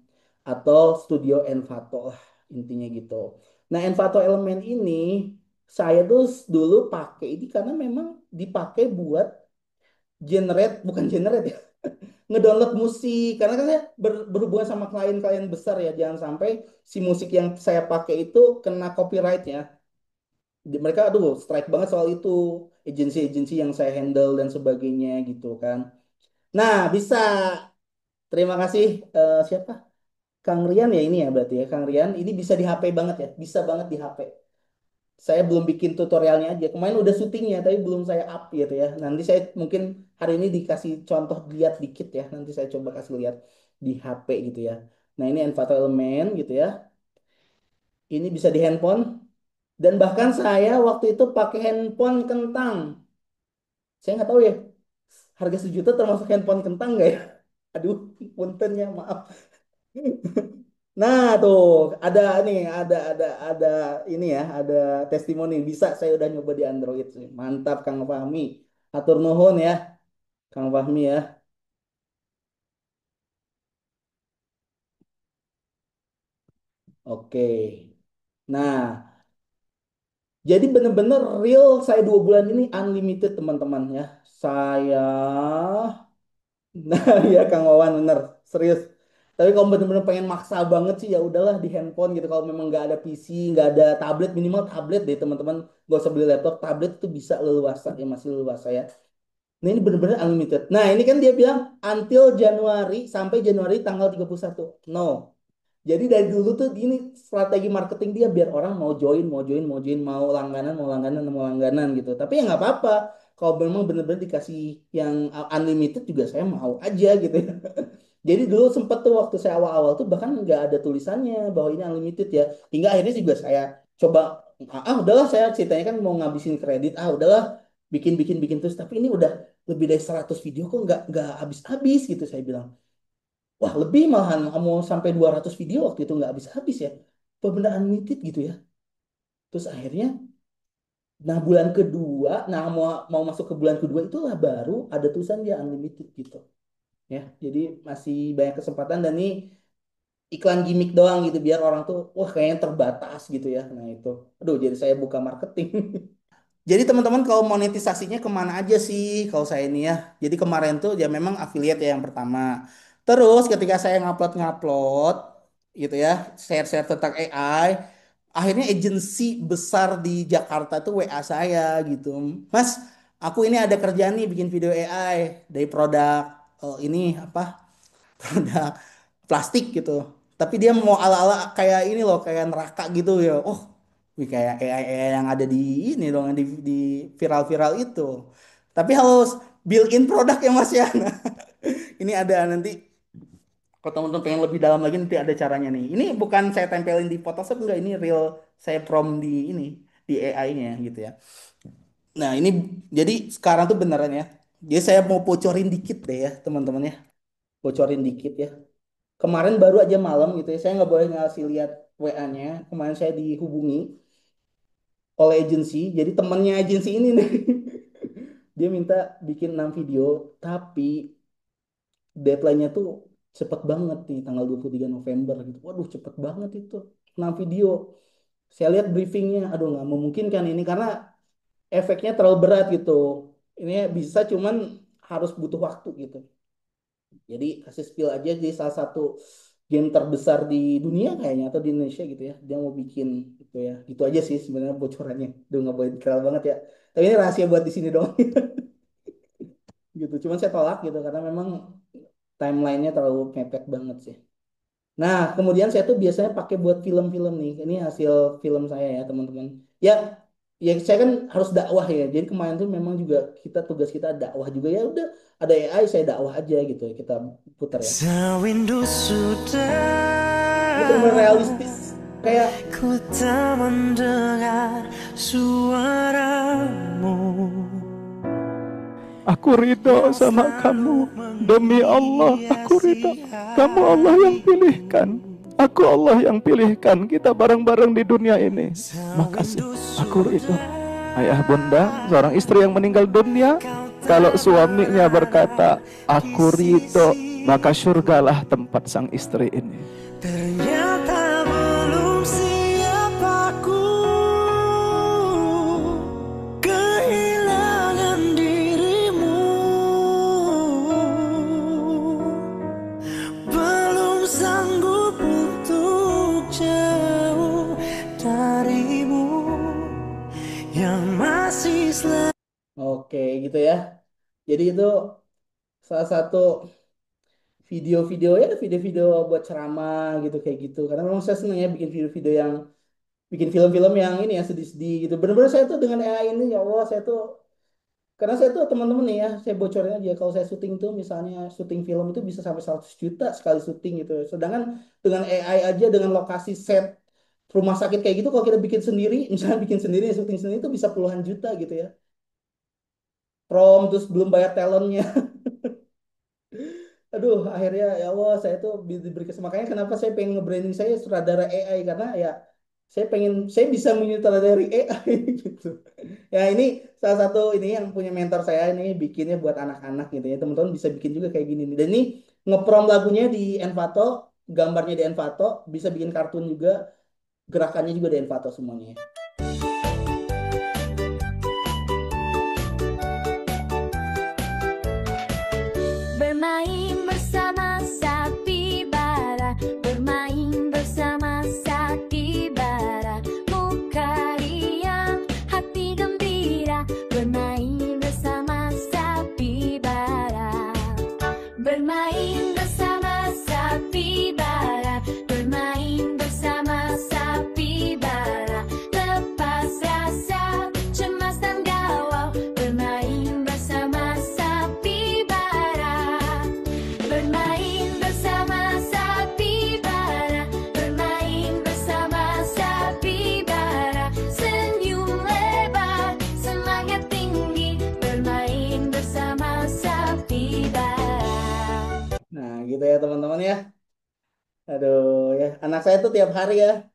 atau Studio Envato lah intinya gitu. Nah, Envato Element ini saya tuh dulu pakai ini karena memang dipakai buat generate, bukan generate ya, ngedownload musik. Karena kan saya berhubungan sama klien-klien besar ya, jangan sampai si musik yang saya pakai itu kena copyright ya. Mereka aduh strike banget soal itu, agensi-agensi yang saya handle dan sebagainya gitu kan. Nah, bisa. Terima kasih siapa? Kang Rian ya ini ya berarti ya. Kang Rian ini bisa di HP banget ya. Bisa banget di HP. Saya belum bikin tutorialnya aja. Kemarin udah syutingnya tapi belum saya up gitu ya. Nanti saya mungkin hari ini dikasih contoh lihat dikit ya. Nanti saya coba kasih lihat di HP gitu ya. Nah, ini Envato Element gitu ya. Ini bisa di handphone dan bahkan saya waktu itu pakai handphone kentang. Saya nggak tahu ya, harga 1 juta termasuk handphone kentang nggak ya? Aduh, puntennya maaf. Nah tuh ada nih, ada ini ya, ada testimoni bisa saya udah nyoba di Android sih. Mantap Kang Fahmi. Atur nuhun ya, Kang Fahmi ya. Oke. Nah, jadi bener-bener real saya 2 bulan ini unlimited teman-teman ya. Saya Nah, ya Kang Wawan bener, serius. Tapi kalau bener-bener pengen maksa banget sih ya udahlah di handphone gitu. Kalau memang nggak ada PC, nggak ada tablet, minimal tablet deh teman-teman. Gak usah beli laptop, tablet itu bisa leluasa ya masih leluasa ya. Nah ini bener-bener unlimited. Nah ini kan dia bilang until Januari sampai Januari tanggal 31. No. Jadi dari dulu tuh ini strategi marketing dia biar orang mau join, mau join, mau join, mau langganan, mau langganan, mau langganan gitu. Tapi ya nggak apa-apa. Kalau memang benar-benar dikasih yang unlimited juga saya mau aja gitu ya. Jadi dulu sempet tuh waktu saya awal-awal tuh bahkan nggak ada tulisannya bahwa ini unlimited ya. Hingga akhirnya juga saya coba, udahlah saya ceritanya kan mau ngabisin kredit, udahlah bikin bikin bikin terus. Tapi ini udah lebih dari 100 video kok nggak habis-habis gitu saya bilang. Wah, lebih malahan mau sampai 200 video waktu itu nggak habis-habis ya. Apa benda unlimited gitu ya. Terus akhirnya, nah bulan kedua, nah mau mau masuk ke bulan kedua itulah baru ada tulisan dia unlimited gitu. Ya, jadi masih banyak kesempatan dan ini iklan gimmick doang gitu biar orang tuh wah kayaknya terbatas gitu ya. Nah itu, aduh jadi saya buka marketing. Jadi teman-teman kalau monetisasinya kemana aja sih kalau saya ini ya. Jadi kemarin tuh ya memang affiliate ya yang pertama. Terus ketika saya ngupload-ngupload gitu ya, share-share tentang AI, akhirnya agensi besar di Jakarta tuh WA saya gitu. Mas, aku ini ada kerjaan nih bikin video AI dari produk ini apa? Produk plastik gitu. Tapi dia mau ala-ala kayak ini loh, kayak neraka gitu ya. Oh, wih, kayak AI yang ada di ini dong, yang di viral-viral itu. Tapi harus built-in produk ya Mas ya. Nah, ini ada nanti kalau teman-teman pengen lebih dalam lagi nanti ada caranya nih. Ini bukan saya tempelin di Photoshop enggak, ini real saya prompt di ini di AI-nya gitu ya. Nah, ini jadi sekarang tuh beneran ya. Jadi saya mau bocorin dikit deh ya, teman-teman ya. Bocorin dikit ya. Kemarin baru aja malam gitu ya, saya nggak boleh ngasih lihat WA-nya. Kemarin saya dihubungi oleh agensi, jadi temannya agensi ini nih. Dia minta bikin 6 video, tapi deadline-nya tuh cepet banget nih, tanggal 23 November gitu. Waduh, cepet banget itu. 6 video. Saya lihat briefingnya, aduh nggak memungkinkan ini karena efeknya terlalu berat gitu. Ini bisa cuman harus butuh waktu gitu. Jadi kasih spill aja di salah satu game terbesar di dunia kayaknya atau di Indonesia gitu ya. Dia mau bikin gitu ya. Gitu aja sih sebenarnya bocorannya. Udah nggak boleh dikira banget ya. Tapi ini rahasia buat di sini dong. Gitu. Cuman saya tolak gitu karena memang timelinenya terlalu mepet banget sih. Nah, kemudian saya tuh biasanya pakai buat film-film nih. Ini hasil film saya ya, teman-teman. Ya, ya saya kan harus dakwah ya. Jadi kemarin tuh memang juga tugas kita dakwah juga ya. Udah ada AI saya dakwah aja gitu ya. Kita putar ya. Sewindu Ini benar-benar sudah realistis. Kayak ku tak mendengar suaramu. Aku ridho sama kamu. Demi Allah, aku ridho. Kamu Allah yang pilihkan. Aku Allah yang pilihkan. Kita bareng-bareng di dunia ini. Makasih, aku ridho. Ayah bunda, seorang istri yang meninggal dunia, kalau suaminya berkata, aku ridho, maka surgalah tempat sang istri ini. Ternyata belum siap aku kehilangan dirimu. Belum sanggup untuk jauh darimu yang masih selalu. oke gitu ya. Jadi itu salah satu video-video ya, video-video buat ceramah gitu kayak gitu. Karena memang saya senang ya bikin video-video yang bikin film-film yang ini ya sedih-sedih gitu. Bener-bener saya tuh dengan AI ini ya Allah saya tuh karena saya tuh teman-teman nih ya, saya bocorin aja kalau saya syuting tuh misalnya syuting film itu bisa sampai 100 juta sekali syuting gitu. Sedangkan dengan AI aja dengan lokasi set rumah sakit kayak gitu kalau kita bikin sendiri, misalnya bikin sendiri syuting sendiri itu bisa puluhan juta gitu ya. Prom terus belum bayar talentnya. Aduh, akhirnya ya Allah saya tuh diberi kesempatan. Makanya kenapa saya pengen nge-branding saya sutradara AI karena ya saya bisa menyutradari AI gitu. Ya ini salah satu ini yang punya mentor saya ini bikinnya buat anak-anak gitu ya. Teman-teman bisa bikin juga kayak gini nih. Dan ini ngeprom lagunya di Envato, gambarnya di Envato, bisa bikin kartun juga, gerakannya juga di Envato semuanya. Bermain bersama Sakti-bara, bermain bersama Sakti-bara, muka riang, hati gembira, bermain bersama Sakti-bara. Bermain bersama Sakti-bara, bermain gitu ya teman-teman ya. Aduh ya, anak saya tuh tiap hari ya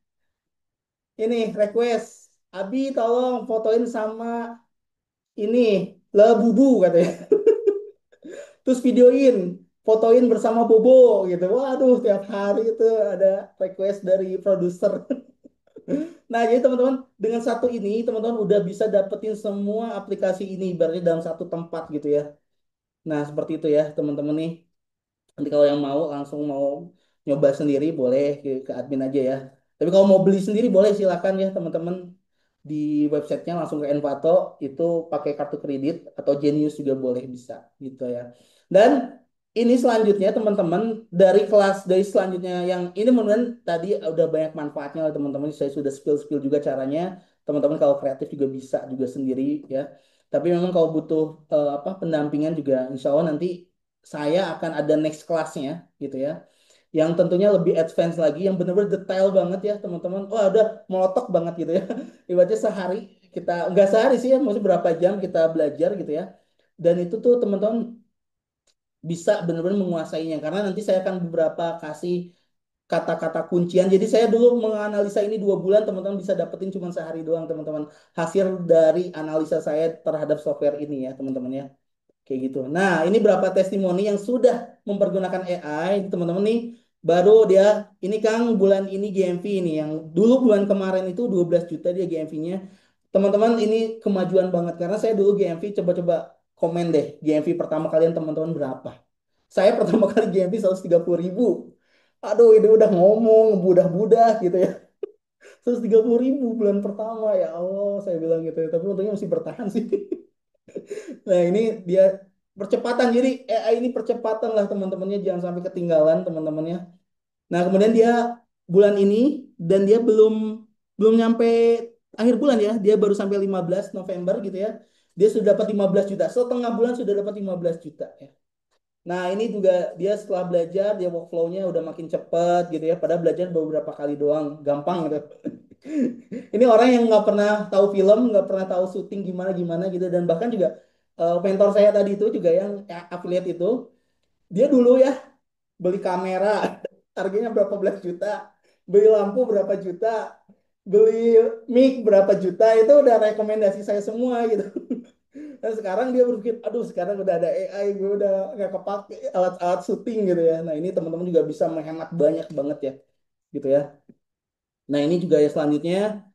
ini request, Abi tolong fotoin sama ini Labubu katanya. Terus videoin, fotoin bersama Bobo gitu. Waduh, tiap hari itu ada request dari produser. Nah, jadi teman-teman dengan satu ini teman-teman udah bisa dapetin semua aplikasi ini berarti dalam satu tempat gitu ya. Nah, seperti itu ya teman-teman nih. Nanti kalau yang mau langsung mau nyoba sendiri boleh ke admin aja ya. Tapi kalau mau beli sendiri boleh silakan ya teman-teman di websitenya langsung ke Envato itu pakai kartu kredit atau Genius juga boleh bisa gitu ya. Dan ini selanjutnya teman-teman dari kelas dari selanjutnya yang ini mudah-mudahan tadi udah banyak manfaatnya lah teman-teman. Saya sudah spill-spill juga caranya. Teman-teman kalau kreatif juga bisa juga sendiri ya. Tapi memang kalau butuh apa pendampingan juga insya Allah nanti saya akan ada next kelasnya gitu ya yang tentunya lebih advance lagi yang benar-benar detail banget ya teman-teman. Wah udah melotok banget gitu ya. Ibaratnya sehari kita nggak sehari sih ya maksudnya berapa jam kita belajar gitu ya dan itu tuh teman-teman bisa benar-benar menguasainya karena nanti saya akan beberapa kasih kata-kata kuncian. Jadi saya dulu menganalisa ini 2 bulan, teman-teman bisa dapetin cuma sehari doang, teman-teman. Hasil dari analisa saya terhadap software ini ya, teman-teman ya. Kayak gitu. Nah, ini berapa testimoni yang sudah mempergunakan AI, teman-teman nih. Baru dia, ini Kang, bulan ini GMV ini. Yang dulu bulan kemarin itu 12 juta dia GMV-nya. Teman-teman, ini kemajuan banget. Karena saya dulu GMV, coba-coba komen deh. GMV pertama kalian teman-teman berapa? Saya pertama kali GMV 130 ribu. Aduh, ini udah ngomong, budah-budah gitu ya. 130 ribu bulan pertama, ya Allah, saya bilang gitu ya. Tapi untungnya masih bertahan sih. Nah, ini dia percepatan. Jadi AI ini percepatan lah teman-temannya, jangan sampai ketinggalan teman-temannya. Nah, kemudian dia bulan ini dan dia belum belum nyampe akhir bulan ya. Dia baru sampai 15 November gitu ya. Dia sudah dapat 15 juta. Setengah bulan sudah dapat 15 juta ya. Nah, ini juga dia setelah belajar, dia workflow-nya udah makin cepat gitu ya. Padahal belajar beberapa kali doang, gampang gitu. Ini orang yang nggak pernah tahu film, nggak pernah tahu syuting gimana gimana gitu dan bahkan juga mentor saya tadi itu juga yang affiliate itu dia dulu ya beli kamera harganya berapa belas juta, beli lampu berapa juta, beli mic berapa juta itu udah rekomendasi saya semua gitu. Dan sekarang dia berpikir, aduh sekarang udah ada AI, gue udah nggak kepake alat-alat syuting gitu ya. Nah ini teman-teman juga bisa menghemat banyak banget ya, gitu ya. Nah ini juga ya selanjutnya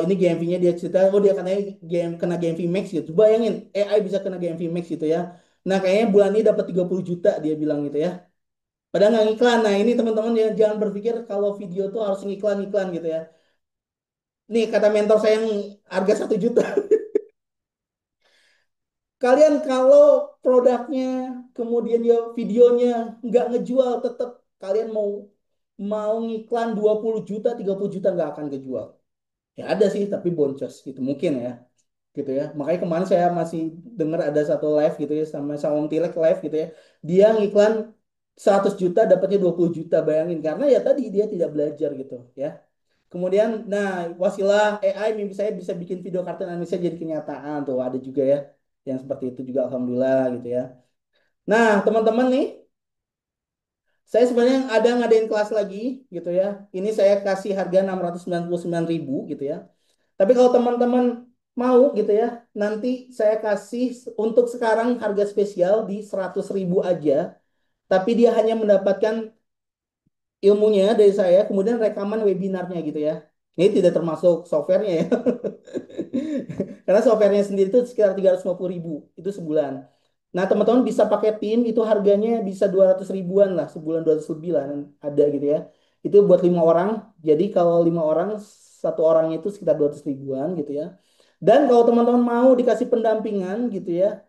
ini GMV-nya dia cerita, oh dia kena GMV Max gitu. Bayangin, AI bisa kena GMV Max gitu ya. Nah kayaknya bulan ini dapat 30 juta dia bilang gitu ya. Padahal nggak ngiklan. Nah ini teman-teman ya jangan berpikir kalau video tuh harus ngiklan-ngiklan gitu ya. Nih kata mentor saya yang harga 1 juta. Kalian kalau produknya kemudian ya videonya nggak ngejual tetap kalian mau mau ngiklan 20 juta, 30 juta nggak akan kejual. Ya ada sih tapi boncos gitu mungkin ya gitu ya. Makanya kemarin saya masih dengar ada satu live gitu ya sama Om Tilek live gitu ya. Dia ngiklan 100 juta dapatnya 20 juta bayangin karena ya tadi dia tidak belajar gitu ya. Kemudian nah wasilah AI mimpi saya bisa bikin video kartun animasi jadi kenyataan tuh ada juga ya yang seperti itu juga alhamdulillah gitu ya. Nah, teman-teman nih saya sebenarnya ada ngadain kelas lagi gitu ya. Ini saya kasih harga 699 ribu gitu ya. Tapi kalau teman-teman mau gitu ya, nanti saya kasih untuk sekarang harga spesial di 100 ribu aja. Tapi dia hanya mendapatkan ilmunya dari saya, kemudian rekaman webinarnya gitu ya. Ini tidak termasuk softwarenya ya. Karena softwarenya sendiri itu sekitar 350 ribu, itu sebulan. Nah, teman-teman bisa pakai tim, itu harganya bisa 200 ribuan lah, sebulan 200 lebih lah, ada gitu ya. Itu buat 5 orang, jadi kalau 5 orang, satu orangnya itu sekitar 200 ribuan gitu ya. Dan kalau teman-teman mau dikasih pendampingan gitu ya,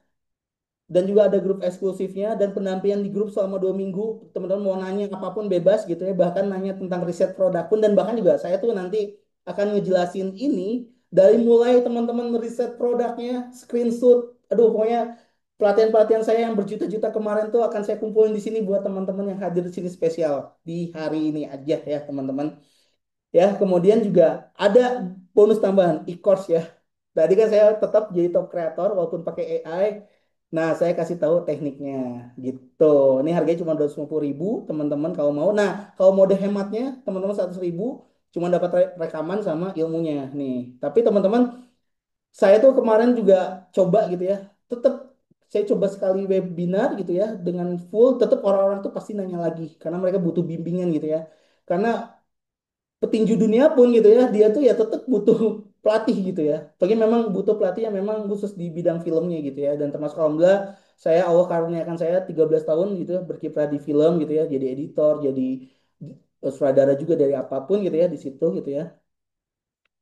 dan juga ada grup eksklusifnya dan pendampingan di grup selama 2 minggu teman-teman mau nanya apapun bebas gitu ya bahkan nanya tentang riset produk pun dan bahkan juga saya tuh nanti akan ngejelasin ini dari mulai teman-teman riset produknya screenshot aduh pokoknya pelatihan-pelatihan saya yang berjuta-juta kemarin tuh akan saya kumpulin di sini buat teman-teman yang hadir di sini spesial di hari ini aja ya teman-teman ya kemudian juga ada bonus tambahan e-course ya tadi kan saya tetap jadi top creator walaupun pakai AI Nah, saya kasih tahu tekniknya gitu. Ini harganya cuma 250.000 teman-teman kalau mau. Nah, kalau mode hematnya teman-teman 100.000 cuma dapat rekaman sama ilmunya nih. Tapi teman-teman, saya tuh kemarin juga coba gitu ya. Tetap saya coba sekali webinar gitu ya dengan full, tetap orang-orang tuh pasti nanya lagi karena mereka butuh bimbingan gitu ya. Karena petinju dunia pun gitu ya, dia tuh ya tetap butuh pelatih gitu ya. Bagi memang butuh pelatih yang memang khusus di bidang filmnya gitu ya. Dan termasuk alhamdulillah saya Allah karuniakan saya 13 tahun gitu ya berkiprah di film gitu ya, jadi editor, jadi sutradara juga dari apapun gitu ya di situ gitu ya.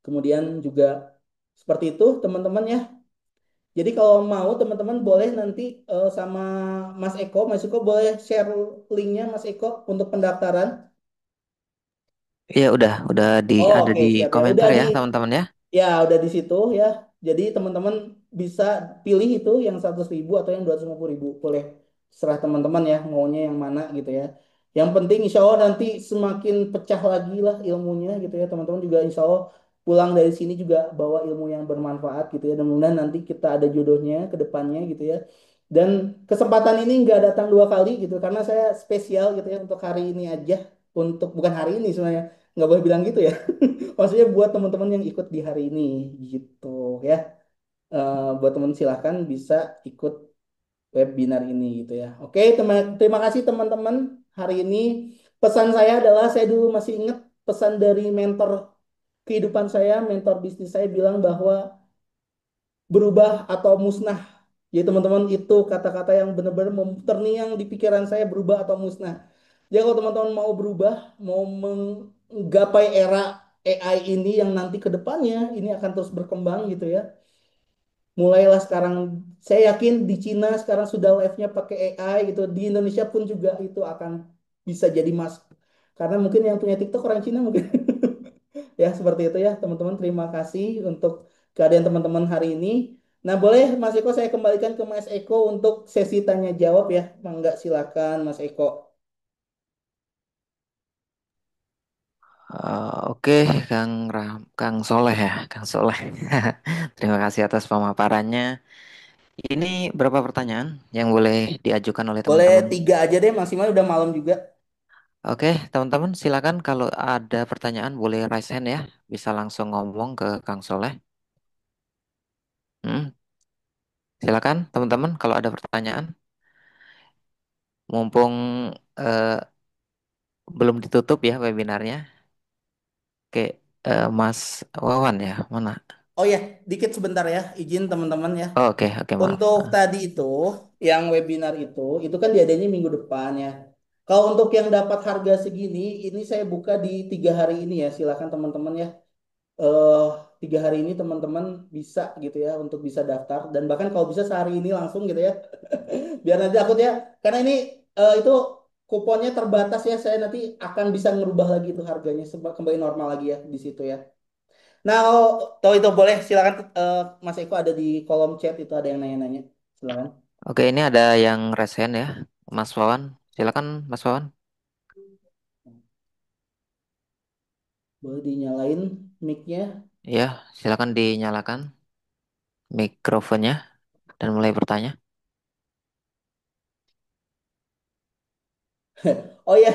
Kemudian juga seperti itu teman-teman ya. Jadi kalau mau teman-teman boleh nanti sama Mas Eko boleh share linknya Mas Eko untuk pendaftaran. Iya udah Oh, ada oke di siap ya. Udah komentar di ya teman-teman ya. Ya, udah di situ ya. Jadi teman-teman bisa pilih itu yang 100.000 atau yang 250.000. Boleh serah teman-teman ya, maunya yang mana gitu ya. Yang penting insya Allah nanti semakin pecah lagi lah ilmunya gitu ya. Teman-teman juga insya Allah pulang dari sini juga bawa ilmu yang bermanfaat gitu ya. Dan mudah-mudahan nanti kita ada jodohnya ke depannya gitu ya. Dan kesempatan ini nggak datang dua kali gitu. Karena saya spesial gitu ya untuk hari ini aja. Untuk bukan hari ini sebenarnya. Nggak boleh bilang gitu ya. Maksudnya buat teman-teman yang ikut di hari ini gitu ya. Buat teman silahkan bisa ikut webinar ini gitu ya. Oke, terima kasih teman-teman. Hari ini pesan saya adalah saya dulu masih ingat pesan dari mentor kehidupan saya, mentor bisnis saya bilang bahwa berubah atau musnah. Jadi teman-teman itu kata-kata yang benar-benar terngiang di pikiran saya berubah atau musnah. Jadi kalau teman-teman mau berubah, mau menggapai era AI ini yang nanti ke depannya ini akan terus berkembang gitu ya. Mulailah sekarang, saya yakin di Cina sekarang sudah live-nya pakai AI gitu. Di Indonesia pun juga itu akan bisa jadi mas. Karena mungkin yang punya TikTok orang Cina mungkin. Ya, seperti itu ya, teman-teman. Terima kasih untuk keadaan teman-teman hari ini. Nah, boleh Mas Eko saya kembalikan ke Mas Eko untuk sesi tanya jawab ya. Mangga silakan Mas Eko. Oke, Kang Soleh ya, Kang Soleh. Terima kasih atas pemaparannya. Ini berapa pertanyaan yang boleh diajukan oleh Boleh teman-teman? 3 aja deh maksimal udah malam juga. Oke, teman-teman silakan kalau ada pertanyaan boleh raise hand ya. Bisa langsung ngomong ke Kang Soleh. Hmm, silakan teman-teman kalau ada pertanyaan. Mumpung eh, belum ditutup ya webinarnya. Oke, Mas Wawan ya, mana? Oh ya, dikit sebentar ya, izin teman-teman ya. Oh, oke, oke, maaf. Untuk tadi yang webinar itu kan diadanya minggu depan ya. Kalau untuk yang dapat harga segini, ini saya buka di 3 hari ini ya. Silakan teman-teman ya. eh 3 hari ini teman-teman bisa gitu ya untuk bisa daftar dan bahkan kalau bisa sehari ini langsung gitu ya. Biar nanti takutnya karena ini itu kuponnya terbatas ya. Saya nanti akan bisa ngerubah lagi itu harganya kembali normal lagi ya di situ ya. Nah, kalau tahu itu boleh silakan Mas Eko ada di kolom chat itu ada yang nanya-nanya. Silakan. Oke, ini ada yang raise hand ya, Mas Wawan. Silakan, Mas Wawan. Boleh dinyalain mic-nya. Ya, silakan dinyalakan mikrofonnya dan mulai bertanya. Oh ya,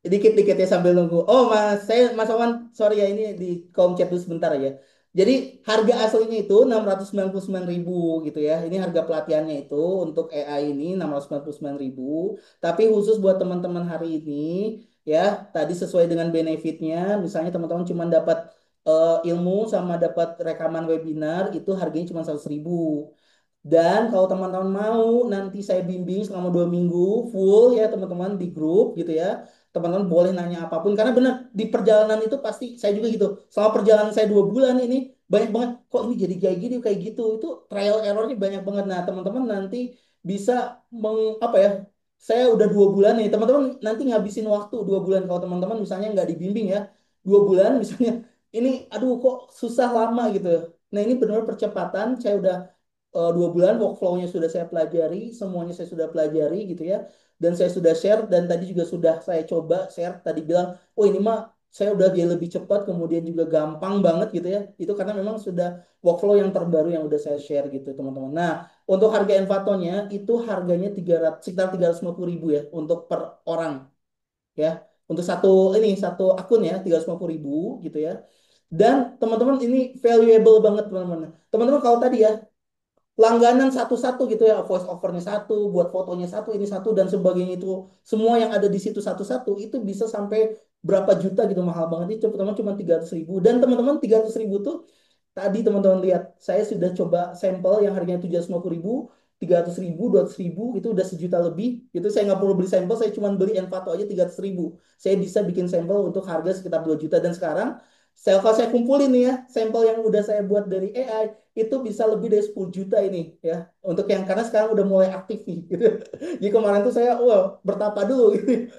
dikit-dikit ya sambil nunggu. Oh Mas Wawan, sorry ya ini di kolom chat dulu sebentar ya. Jadi harga aslinya itu 699.000 gitu ya. Ini harga pelatihannya itu untuk AI ini 699.000. Tapi khusus buat teman-teman hari ini ya, tadi sesuai dengan benefitnya, misalnya teman-teman cuma dapat ilmu sama dapat rekaman webinar itu harganya cuma 100.000. Dan kalau teman-teman mau nanti saya bimbing selama 2 minggu full ya teman-teman di grup gitu ya. Teman-teman boleh nanya apapun karena benar di perjalanan itu pasti saya juga gitu. Selama perjalanan saya 2 bulan ini banyak banget kok ini jadi kayak gini kayak gitu itu trial errornya banyak banget. Nah teman-teman nanti bisa apa ya? Saya udah 2 bulan nih teman-teman nanti ngabisin waktu 2 bulan kalau teman-teman misalnya nggak dibimbing ya 2 bulan misalnya ini aduh kok susah lama gitu. Nah ini benar percepatan saya udah 2 bulan workflow-nya sudah saya pelajari, semuanya saya sudah pelajari gitu ya. Dan saya sudah share dan tadi juga sudah saya coba share tadi bilang, oh ini mah saya udah jadi lebih cepat, kemudian juga gampang banget gitu ya. Itu karena memang sudah workflow yang terbaru yang udah saya share gitu teman-teman. Nah, untuk harga Envato-nya itu harganya 300, sekitar 350.000 ya untuk per orang ya. Untuk satu akun ya 350.000 gitu ya. Dan teman-teman ini valuable banget teman-teman. Teman-teman kalau tadi ya langganan satu-satu gitu ya, voice overnya satu, buat fotonya satu, ini satu dan sebagainya itu semua yang ada di situ satu-satu itu bisa sampai berapa juta gitu, mahal banget itu teman-teman cuma 300.000. Dan teman-teman 300.000 tuh tadi teman-teman lihat saya sudah coba sampel yang harganya 750.000, 300.000, 200.000 itu udah sejuta lebih. Itu saya nggak perlu beli sampel, saya cuma beli Envato aja 300.000. Saya bisa bikin sampel untuk harga sekitar 2 juta. Dan sekarang kalau saya kumpulin nih ya sampel yang udah saya buat dari AI itu bisa lebih dari 10 juta ini ya, untuk yang karena sekarang udah mulai aktif nih gitu. Jadi kemarin tuh saya wah bertapa dulu gitu,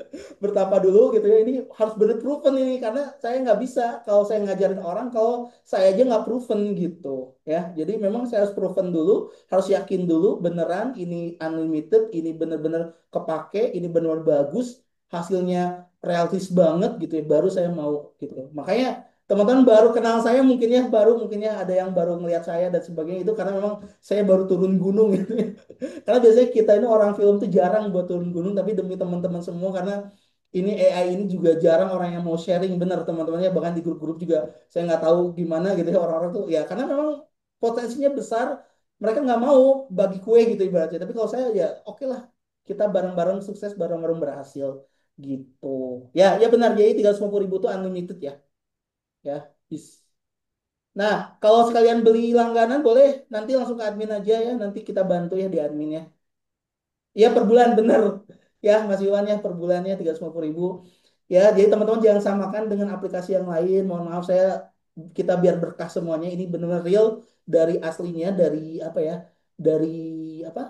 bertapa dulu gitu ya, ini harus bener proven ini karena saya nggak bisa kalau saya ngajarin orang kalau saya aja nggak proven gitu ya. Jadi memang saya harus proven dulu, harus yakin dulu beneran ini unlimited, ini bener-bener kepake, ini bener-bener bagus, hasilnya realistis banget gitu ya, baru saya mau gitu. Makanya teman-teman baru kenal saya mungkin ya ada yang baru ngelihat saya dan sebagainya itu karena memang saya baru turun gunung gitu ya. Karena biasanya kita ini orang film tuh jarang buat turun gunung, tapi demi teman-teman semua karena ini AI ini juga jarang orang yang mau sharing bener teman-temannya, bahkan di grup-grup juga saya nggak tahu gimana gitu ya orang-orang tuh ya, karena memang potensinya besar, mereka nggak mau bagi kue gitu ibaratnya. Tapi kalau saya ya oke lah, kita bareng-bareng sukses, bareng-bareng berhasil gitu. Ya ya benar, jadi 350.000 tuh unlimited ya ya. Nah, kalau sekalian beli langganan boleh nanti langsung ke admin aja ya. Nanti kita bantu ya di admin ya. Iya per bulan bener. Ya Mas Iwan ya per bulannya 350.000. Ya jadi teman-teman jangan samakan dengan aplikasi yang lain. Mohon maaf saya, kita biar berkah semuanya. Ini benar-benar real dari aslinya, dari apa ya? Dari apa?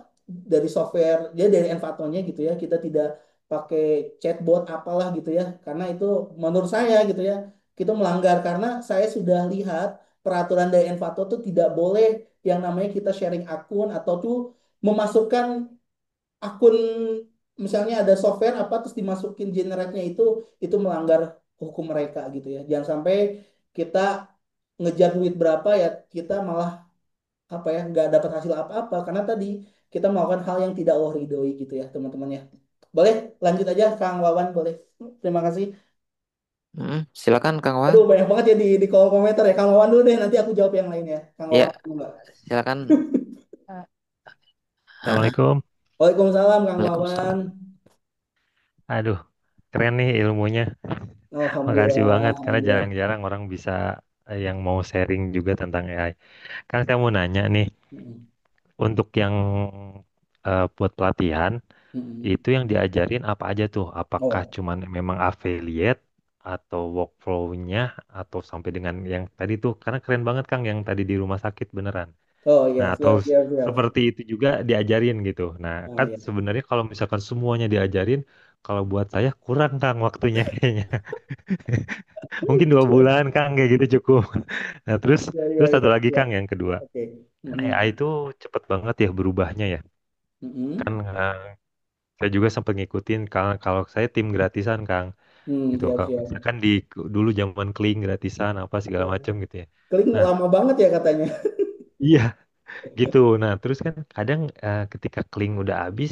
Dari software, ya dari Envato-nya gitu ya. Kita tidak pakai chatbot apalah gitu ya. Karena itu menurut saya gitu ya, kita melanggar karena saya sudah lihat peraturan dari Envato tuh tidak boleh yang namanya kita sharing akun atau tuh memasukkan akun, misalnya ada software apa terus dimasukin generate-nya itu melanggar hukum mereka gitu ya. Jangan sampai kita ngejar duit berapa ya kita malah apa ya nggak dapat hasil apa-apa karena tadi kita melakukan hal yang tidak Allah ridhoi gitu ya teman-teman ya. Boleh lanjut aja Kang Wawan boleh. Terima kasih. Silakan Kang Wan. Aduh banyak banget ya di kolom komentar ya. Kang Wawan dulu deh nanti aku jawab yang lain ya. Kang Ya, Wawan enggak. silakan. Assalamualaikum. Waalaikumsalam Kang Wawan. Waalaikumsalam. Aduh, keren nih ilmunya. Makasih Alhamdulillah, banget karena alhamdulillah. jarang-jarang orang bisa yang mau sharing juga tentang AI. Kan saya mau nanya nih, Mm-mm. untuk yang buat pelatihan Mm-mm. itu yang diajarin apa aja tuh? Apakah Oh, cuman memang affiliate atau workflow-nya atau sampai dengan yang tadi tuh? Karena keren banget Kang yang tadi di rumah sakit beneran. oh iya, Nah, atau siap, siap, siap. seperti itu juga diajarin gitu. Nah, Oh kan iya. sebenarnya kalau misalkan semuanya diajarin, kalau buat saya kurang Kang waktunya kayaknya. Mungkin 2 bulan Kang kayak gitu cukup. Nah, terus Iya, iya, terus satu iya, lagi siap. Kang yang kedua. Oke. Kan Mm-mm. AI itu cepet banget ya berubahnya ya. Kan Mm-mm. saya juga sempat ngikutin kalau kalau saya tim gratisan Kang gitu. Siap, Kalau siap. misalkan di dulu zaman Kling gratisan apa segala Iya. macam gitu ya. Keling Nah, lama banget ya katanya. iya gitu. Nah, terus kan kadang ketika Kling udah habis,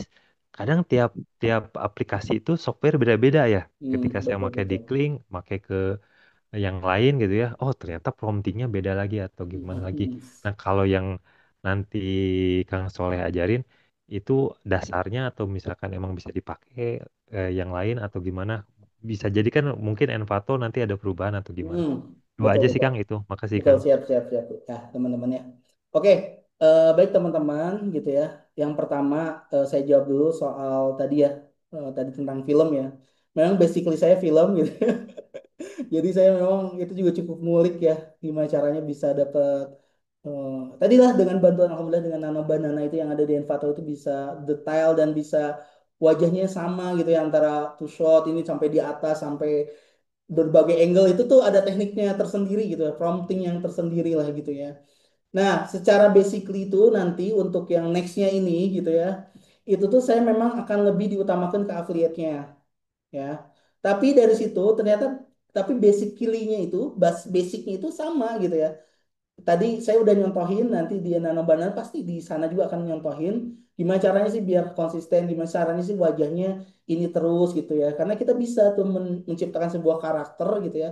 kadang tiap tiap aplikasi itu software beda-beda ya. Ketika saya Betul, pakai di betul. Kling, pakai ke yang lain gitu ya. Oh, ternyata promptingnya beda lagi atau gimana lagi. Mm-mm. Nah, kalau yang nanti Kang Soleh ajarin itu dasarnya atau misalkan emang bisa dipakai yang lain atau gimana? Bisa jadi kan mungkin Envato nanti ada perubahan atau gimana. Mm. Dua Betul, aja sih betul. Kang itu. Makasih Betul, Kang. siap, siap, siap. Ya, teman-teman ya. Oke, baik teman-teman gitu ya. Yang pertama saya jawab dulu soal tadi ya, tadi tentang film ya. Memang basically saya film gitu. Jadi saya memang itu juga cukup ngulik ya gimana caranya bisa dapat tadilah dengan bantuan alhamdulillah dengan Nano Banana itu yang ada di Envato itu bisa detail dan bisa wajahnya sama gitu ya antara two shot ini sampai di atas sampai berbagai angle itu tuh ada tekniknya tersendiri gitu ya, prompting yang tersendiri lah gitu ya. Nah, secara basically itu nanti untuk yang nextnya ini gitu ya, itu tuh saya memang akan lebih diutamakan ke affiliate-nya ya. Tapi dari situ ternyata tapi basically-nya itu, basicnya itu sama gitu ya. Tadi saya udah nyontohin, nanti di Nano Banana pasti di sana juga akan nyontohin gimana caranya sih biar konsisten, gimana caranya sih wajahnya ini terus gitu ya. Karena kita bisa tuh menciptakan sebuah karakter gitu ya.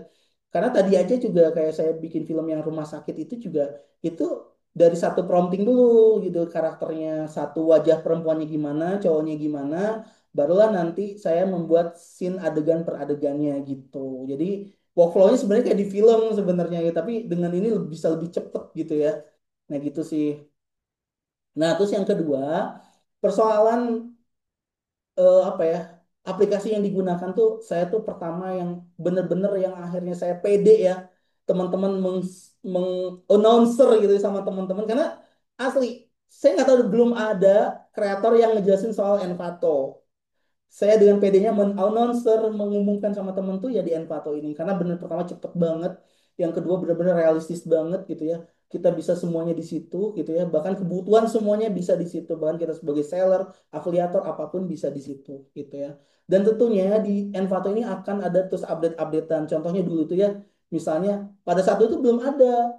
Karena tadi aja juga kayak saya bikin film yang Rumah Sakit itu juga itu dari satu prompting dulu gitu karakternya, satu wajah perempuannya gimana, cowoknya gimana, barulah nanti saya membuat scene adegan per adegannya gitu. Jadi workflow-nya sebenarnya kayak di film sebenarnya ya, tapi dengan ini bisa lebih cepet gitu ya. Nah gitu sih. Nah terus yang kedua, persoalan apa ya, aplikasi yang digunakan tuh saya tuh pertama yang bener-bener yang akhirnya saya pede ya, teman-teman announcer gitu sama teman-teman karena asli saya nggak tahu belum ada kreator yang ngejelasin soal Envato. Saya dengan PD-nya men-announcer mengumumkan sama temen tuh ya di Envato ini karena bener pertama cepet banget, yang kedua bener-bener realistis banget gitu ya, kita bisa semuanya di situ gitu ya, bahkan kebutuhan semuanya bisa di situ, bahkan kita sebagai seller, afiliator apapun bisa di situ gitu ya. Dan tentunya di Envato ini akan ada terus update-updatean, contohnya dulu tuh ya, misalnya pada saat itu belum ada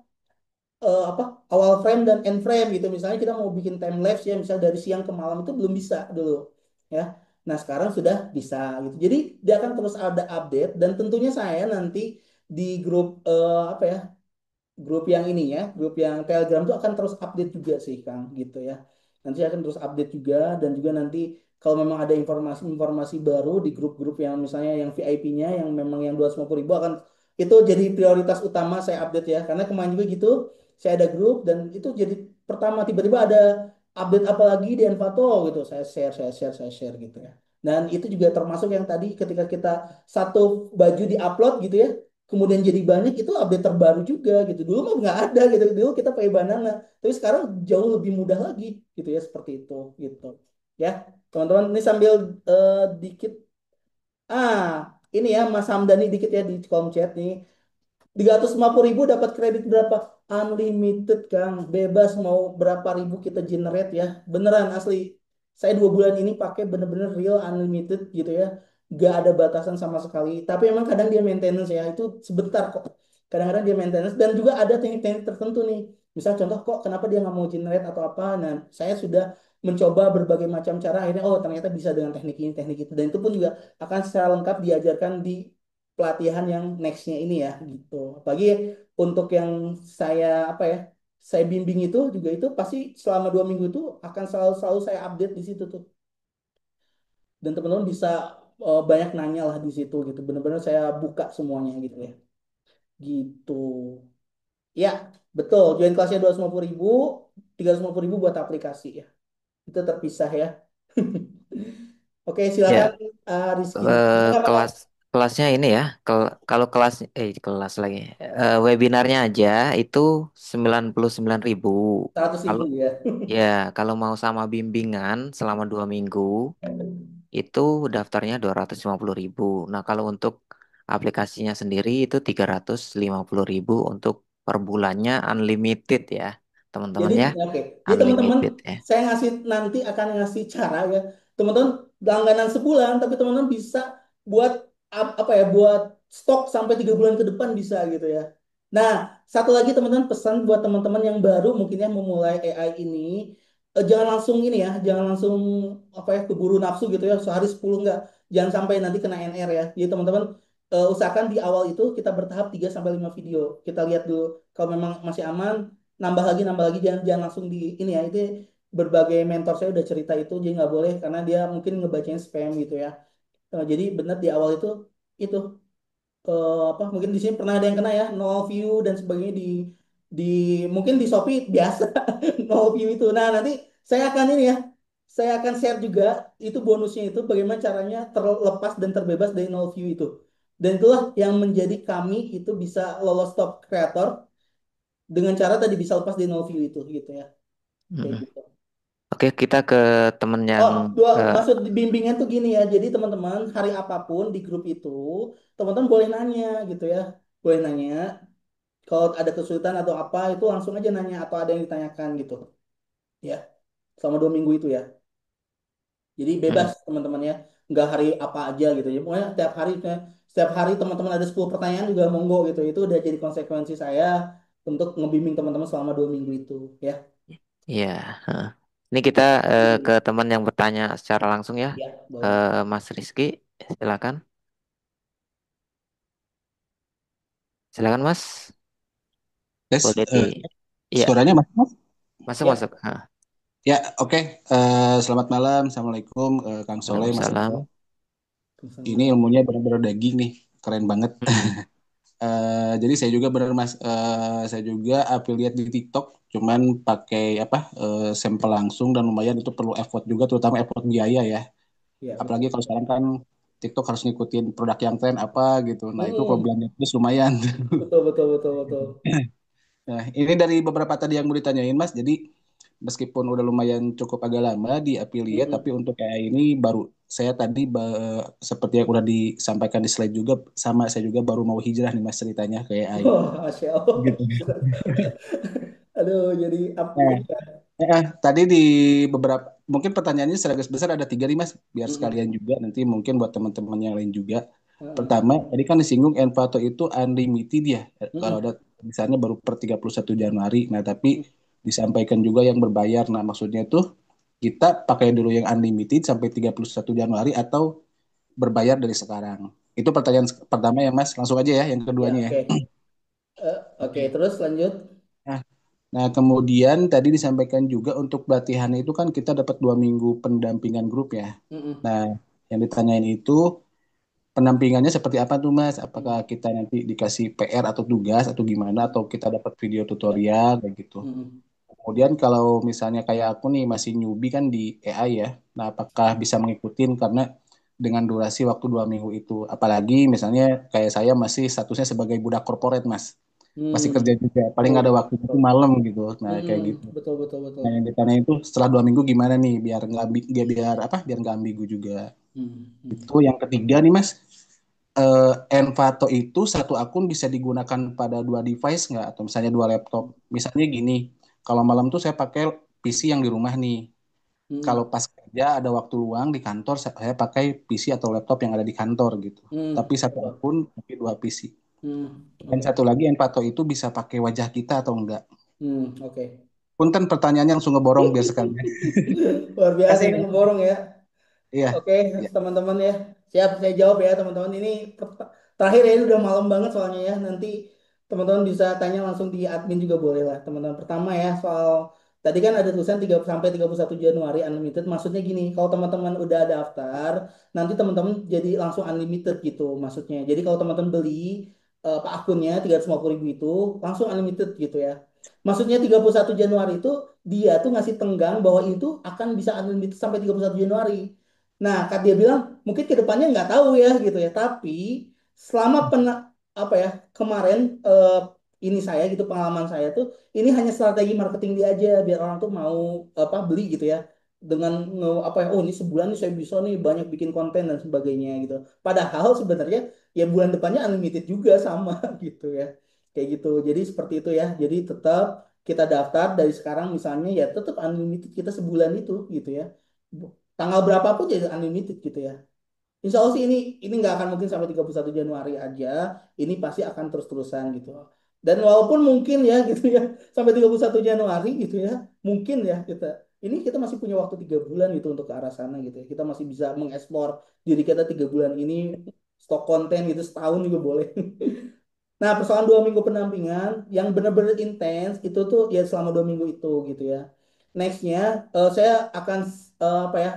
apa awal frame dan end frame gitu. Misalnya kita mau bikin time lapse ya, misalnya dari siang ke malam itu belum bisa dulu ya. Nah, sekarang sudah bisa gitu. Jadi dia akan terus ada update dan tentunya saya nanti di grup apa ya? Grup yang ini ya, grup yang Telegram tuh akan terus update juga sih Kang gitu ya. Nanti akan terus update juga dan juga nanti kalau memang ada informasi-informasi baru di grup-grup yang misalnya yang VIP-nya yang memang yang 250.000 akan itu jadi prioritas utama saya update ya. Karena kemarin juga gitu, saya ada grup dan itu jadi pertama tiba-tiba ada update apa lagi di Envato gitu. Saya share gitu ya. Dan itu juga termasuk yang tadi ketika kita satu baju di-upload gitu ya, kemudian jadi banyak itu update terbaru juga gitu. Dulu mah nggak ada gitu, dulu kita pakai banana, tapi sekarang jauh lebih mudah lagi gitu ya, seperti itu gitu ya teman-teman. Ini sambil dikit ah ini ya Mas Hamdani dikit ya di kolom chat nih, 350.000 dapat kredit berapa? Unlimited Kang, bebas mau berapa ribu kita generate ya. Beneran asli. Saya 2 bulan ini pakai bener-bener real unlimited gitu ya. Gak ada batasan sama sekali. Tapi emang kadang dia maintenance ya. Itu sebentar kok. Kadang-kadang dia maintenance. Dan juga ada teknik-teknik tertentu nih. Misal contoh kok kenapa dia nggak mau generate atau apa. Nah saya sudah mencoba berbagai macam cara. Akhirnya oh ternyata bisa dengan teknik ini, teknik itu. Dan itu pun juga akan secara lengkap diajarkan di pelatihan yang nextnya ini ya gitu. Apalagi untuk yang saya apa ya, saya bimbing itu juga itu pasti selama 2 minggu itu akan selalu selalu saya update di situ tuh. Dan teman-teman bisa banyak nanya lah di situ gitu. Benar-benar saya buka semuanya gitu ya. Gitu. Ya, betul. Join kelasnya 250.000, 350.000 buat aplikasi ya. Itu terpisah ya. Oke, silakan Ya, Rizky. Apa, Kak? kelas kelasnya ini ya. Kalau kelas lagi. Webinarnya aja itu 99.000. 100.000 Kalau ya. ya kalau mau sama bimbingan selama 2 minggu itu daftarnya 250.000. Nah, kalau untuk aplikasinya sendiri itu 350.000 untuk per bulannya unlimited ya, teman-teman Jadi ya, oke. Jadi teman-teman unlimited ya. saya ngasih nanti akan ngasih cara ya. Teman-teman langganan sebulan tapi teman-teman bisa buat apa ya? Buat stok sampai 3 bulan ke depan bisa gitu ya. Nah, satu lagi teman-teman pesan buat teman-teman yang baru mungkin ya memulai AI ini, jangan langsung ini ya, jangan langsung apa ya keburu nafsu gitu ya, sehari 10 enggak. Jangan sampai nanti kena NR ya. Jadi teman-teman usahakan di awal itu kita bertahap 3 sampai 5 video. Kita lihat dulu kalau memang masih aman, nambah lagi jangan jangan langsung di ini ya. Itu berbagai mentor saya udah cerita itu, jadi nggak boleh karena dia mungkin ngebacanya spam gitu ya. Jadi benar di awal itu apa mungkin di sini pernah ada yang kena ya, no view dan sebagainya di mungkin di Shopee biasa no view itu. Nah, nanti saya akan ini ya, saya akan share juga itu bonusnya itu bagaimana caranya terlepas dan terbebas dari no view itu. Dan itulah yang menjadi kami itu bisa lolos top creator dengan cara tadi bisa lepas dari no view itu gitu ya. Kayak Mm-mm. gitu. Oke, kita ke temen yang Oh, dua eh, maksud bimbingan tuh gini ya. Jadi teman-teman hari apapun di grup itu, teman-teman boleh nanya gitu ya. Boleh nanya. Kalau ada kesulitan atau apa itu langsung aja nanya atau ada yang ditanyakan gitu. Ya, selama 2 minggu itu ya. Jadi bebas mm, teman-teman ya. Nggak hari apa aja gitu ya. Pokoknya tiap hari ya. setiap hari teman-teman ada 10 pertanyaan juga monggo gitu. Itu udah jadi konsekuensi saya untuk ngebimbing teman-teman selama 2 minggu itu ya. Iya. Heeh. Ini kita ke teman yang bertanya secara langsung ya. Ya, boleh. Mas Rizky, silakan. Silakan Mas. Yes, Boleh di. Iya, suaranya Mas? Mas? masuk Ya, masuk. Heeh. Ya, oke. Selamat malam. Assalamualaikum, Kang Soleh, Mas Waalaikumsalam. Eko. Ini ilmunya benar-benar daging nih, keren banget. Hmm. Jadi saya juga benar Mas, saya juga affiliate di TikTok, cuman pakai apa sampel langsung dan lumayan itu perlu effort juga, terutama effort biaya ya. ya Apalagi betul. kalau sekarang kan TikTok harus ngikutin produk yang tren apa gitu. Nah itu kalau Mm-mm. belanja terus lumayan. Betul, betul, betul, betul. Nah, ini dari beberapa tadi yang mau ditanyain, Mas. Jadi, meskipun udah lumayan cukup agak lama di affiliate, tapi Mm-mm. untuk AI ini baru saya tadi seperti yang udah disampaikan di slide juga, sama saya juga baru mau hijrah nih, Mas, ceritanya ke AI. Wah, Masya Allah. Gitu. Aduh, jadi Nah, ini ya. tadi di beberapa, mungkin pertanyaannya secara garis besar ada tiga nih, Mas, biar Mm-mm. sekalian juga, nanti mungkin buat teman-teman yang lain juga. Mm-mm. Pertama, tadi kan disinggung Envato itu unlimited ya, kalau Mm-mm. ada misalnya baru per 31 Januari. Nah, tapi disampaikan juga yang berbayar. Nah, maksudnya tuh kita pakai dulu yang unlimited sampai 31 Januari atau berbayar dari sekarang. Itu pertanyaan pertama ya, Mas. Langsung aja ya yang Ya, keduanya ya. oke. Oke, Oke. terus lanjut. Nah, nah, kemudian tadi disampaikan juga untuk pelatihan itu kan kita dapat 2 minggu pendampingan grup ya. Mm-mm. Nah, yang ditanyain itu pendampingannya seperti apa tuh Mas? Apakah Mm. kita nanti dikasih PR atau tugas atau gimana atau kita dapat video Ya. tutorial kayak gitu. Mm-mm. Kemudian kalau misalnya kayak aku nih masih newbie kan di AI ya. Nah, apakah bisa mengikuti karena dengan durasi waktu 2 minggu itu. Apalagi misalnya kayak saya masih statusnya sebagai budak korporat Mas. Masih kerja Hmm. juga. Paling Oh, ada waktunya itu betul. malam gitu. Nah, kayak gitu. Mm-mm. Betul, betul, betul. Nah, yang ditanya itu setelah 2 minggu gimana nih biar nggak dia biar apa? Biar nggak ambigu juga. Mm-mm. Itu yang ketiga nih Mas, Envato itu satu akun bisa digunakan pada dua device nggak? Atau misalnya dua laptop. Misalnya gini, kalau malam tuh saya pakai PC yang di rumah nih. Kalau Mm-mm. pas kerja ada waktu luang di kantor, saya pakai PC atau laptop yang ada di kantor gitu. Tapi satu Betul. akun, tapi dua PC. Dan Oke. satu lagi Envato itu bisa pakai wajah kita atau enggak? Oke. Punten pertanyaannya langsung ngeborong biar sekalian. Luar biasa Kasih. ini ngeborong ya. Iya. Oke, Iya. teman-teman ya. Siap, saya jawab ya teman-teman. Ini terakhir ya, ini udah malam banget soalnya ya. Nanti teman-teman bisa tanya langsung di admin juga boleh lah. Teman-teman pertama ya soal tadi kan ada tulisan 3 sampai 31 Januari unlimited. Maksudnya gini, kalau teman-teman udah daftar, nanti teman-teman jadi langsung unlimited gitu maksudnya. Jadi kalau teman-teman beli apa akunnya 350.000 itu langsung unlimited gitu ya. Maksudnya 31 Januari itu dia tuh ngasih tenggang bahwa itu akan bisa unlimited sampai 31 Januari. Nah, Kak dia bilang mungkin ke depannya nggak tahu ya gitu ya. Tapi selama apa ya kemarin ini saya gitu pengalaman saya tuh ini hanya strategi marketing dia aja biar orang tuh mau apa beli gitu ya dengan apa ya oh ini sebulan nih saya bisa nih banyak bikin konten dan sebagainya gitu. Padahal sebenarnya ya bulan depannya unlimited juga sama gitu ya. Kayak gitu. Jadi seperti itu ya. Jadi tetap kita daftar dari sekarang misalnya ya tetap unlimited kita sebulan itu gitu ya tanggal berapapun jadi unlimited gitu ya. Insya Allah sih ini nggak akan mungkin sampai 31 Januari aja. Ini pasti akan terus-terusan gitu. Dan walaupun mungkin ya gitu ya sampai 31 Januari gitu ya, mungkin ya ini kita masih punya waktu 3 bulan gitu untuk ke arah sana gitu ya. Kita masih bisa mengeksplor diri kita 3 bulan ini stok konten gitu setahun juga boleh. Nah, persoalan 2 minggu pendampingan yang benar-benar intens itu tuh ya selama 2 minggu itu gitu ya. Nextnya saya akan apa ya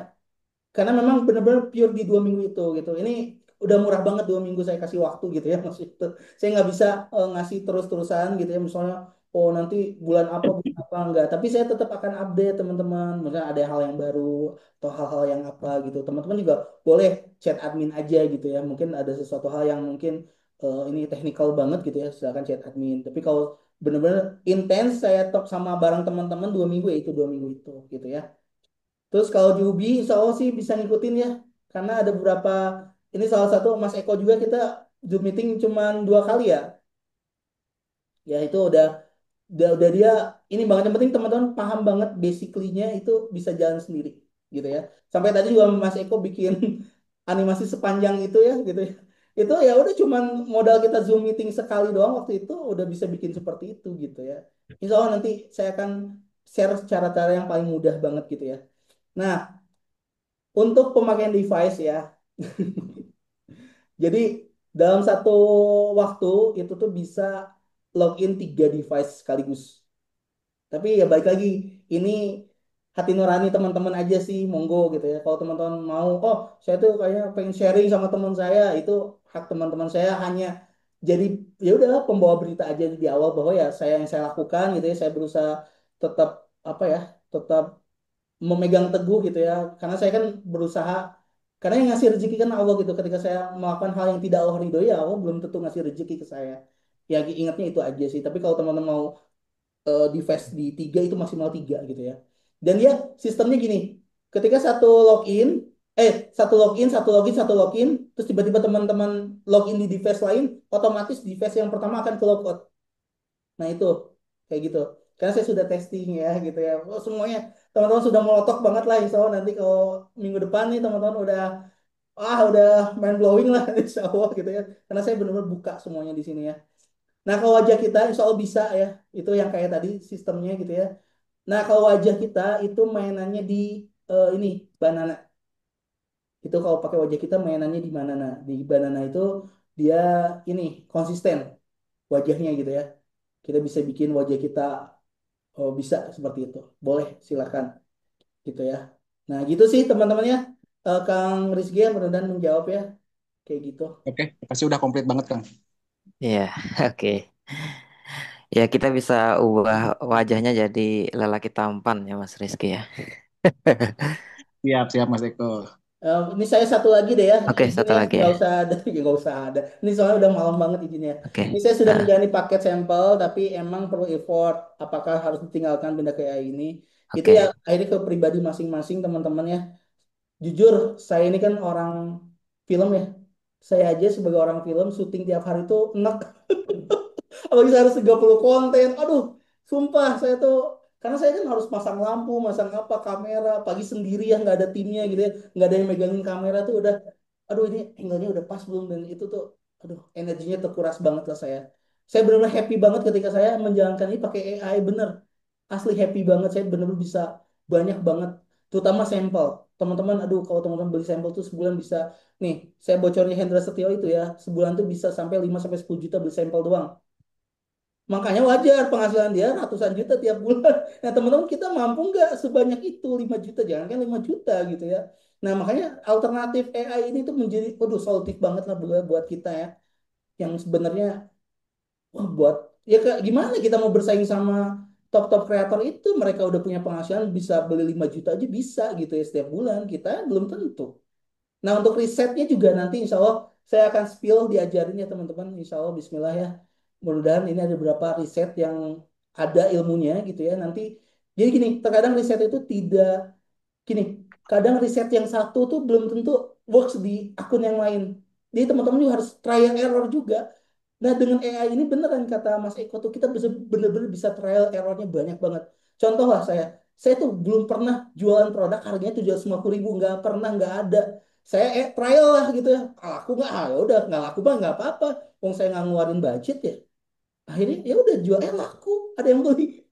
karena memang benar-benar pure di 2 minggu itu gitu. Ini udah murah banget 2 minggu saya kasih waktu gitu ya maksud itu. Saya nggak bisa ngasih terus-terusan gitu ya. Misalnya, oh nanti bulan apa enggak. Tapi saya tetap akan update teman-teman. Misalnya ada hal yang baru atau hal-hal yang apa gitu. Teman-teman juga boleh chat admin aja gitu ya. Mungkin ada sesuatu hal yang mungkin ini teknikal banget gitu ya. Silakan chat admin. Tapi kalau benar-benar intens saya talk sama bareng teman-teman 2 minggu ya itu 2 minggu itu gitu ya. Terus kalau di Ubi, insya Allah sih bisa ngikutin ya. Karena ada beberapa, ini salah satu Mas Eko juga kita Zoom meeting cuman 2 kali ya. Ya itu udah dia, ini banget yang penting teman-teman paham banget basically-nya itu bisa jalan sendiri gitu ya. Sampai tadi juga Mas Eko bikin animasi sepanjang itu ya gitu ya. Itu ya udah cuman modal kita Zoom meeting sekali doang waktu itu udah bisa bikin seperti itu gitu ya. Insya Allah nanti saya akan share cara-cara yang paling mudah banget gitu ya. Nah, untuk pemakaian device ya. Jadi dalam satu waktu itu tuh bisa login 3 device sekaligus. Tapi ya balik lagi, ini hati nurani teman-teman aja sih, monggo gitu ya. Kalau teman-teman mau, oh saya tuh kayaknya pengen sharing sama teman saya, itu hak teman-teman saya hanya jadi ya udah pembawa berita aja di awal bahwa ya saya yang saya lakukan gitu ya, saya berusaha tetap apa ya, tetap memegang teguh gitu ya. Karena saya kan berusaha, karena yang ngasih rezeki kan Allah gitu. Ketika saya melakukan hal yang tidak Allah ridhoi ya Allah belum tentu ngasih rezeki ke saya. Ya ingatnya itu aja sih. Tapi kalau teman-teman mau device di 3 itu maksimal 3 gitu ya. Dan dia sistemnya gini, ketika satu login, satu login, terus tiba-tiba teman-teman login di device lain, otomatis device yang pertama akan ke logout. Nah itu kayak gitu. Karena saya sudah testing ya gitu ya. Oh, semuanya teman-teman sudah melotok banget lah. Insya Allah nanti kalau minggu depan nih teman-teman udah mind blowing lah insya Allah gitu ya. Karena saya benar-benar buka semuanya di sini ya. Nah, kalau wajah kita insya Allah bisa ya. Itu yang kayak tadi sistemnya gitu ya. Nah, kalau wajah kita itu mainannya di ini banana. Itu kalau pakai wajah kita mainannya di mana? Nah, di banana itu dia ini konsisten wajahnya gitu ya. Kita bisa bikin wajah kita bisa seperti itu. Boleh, silakan gitu ya. Nah, gitu sih teman-temannya. Kang Rizky ya, mudah-mudahan menjawab ya. Kayak gitu. Oke, pasti udah komplit banget Kang. Iya, oke. Ya, kita bisa ubah wajahnya jadi lelaki tampan ya, Mas Rizky ya. Siap, siap Mas Eko. Ini saya satu lagi deh ya, Oke, izin satu ya, lagi nggak ya. usah ada, ya nggak usah ada. Ini soalnya udah malam banget izinnya. Ini Oke. saya sudah Ah, menjalani paket sampel, tapi emang perlu effort. Apakah harus ditinggalkan pindah ke AI ini? Itu ya oke. akhirnya ke pribadi masing-masing teman-teman ya. Jujur, saya ini kan orang film ya. Saya aja sebagai orang film syuting tiap hari tuh enak. Apalagi saya harus 30 konten. Aduh, sumpah saya tuh karena saya kan harus pasang lampu, masang apa kamera, pagi sendiri ya nggak ada timnya gitu ya, nggak ada yang megangin kamera tuh udah, aduh ini angle-nya udah pas belum dan itu tuh, aduh energinya terkuras banget lah saya. Saya benar-benar happy banget ketika saya menjalankan ini pakai AI bener, asli happy banget saya benar-benar bisa banyak banget, terutama sampel. Teman-teman, aduh kalau teman-teman beli sampel tuh sebulan bisa, nih saya bocornya Hendra Setio itu ya, sebulan tuh bisa sampai 5 sampai 10 juta beli sampel doang. Makanya wajar penghasilan dia ratusan juta tiap bulan. Nah, teman-teman kita mampu nggak sebanyak itu 5 juta, jangan kan 5 juta gitu ya. Nah, makanya alternatif AI ini tuh menjadi, waduh, solutif banget lah buat kita ya. Yang sebenarnya, wah buat, ya gimana kita mau bersaing sama top-top kreator itu, mereka udah punya penghasilan bisa beli 5 juta aja bisa gitu ya setiap bulan. Kita belum tentu. Nah, untuk risetnya juga nanti insya Allah saya akan spill diajarin ya teman-teman. Insya Allah Bismillah ya. Mudah-mudahan ini ada beberapa riset yang ada ilmunya gitu ya. Nanti jadi gini, terkadang riset itu tidak gini. Kadang riset yang satu tuh belum tentu works di akun yang lain. Jadi teman-teman juga harus trial error juga. Nah, dengan AI ini beneran kata Mas Eko tuh kita bisa bener-bener bisa trial errornya banyak banget. Contoh lah saya tuh belum pernah jualan produk harganya 750.000, nggak pernah, nggak ada. Saya trial lah gitu ya, laku nggak? Ah, ya udah nggak laku bang, nggak apa-apa. Wong saya nggak ngeluarin budget ya. Akhirnya ya udah jual, laku, ada yang beli.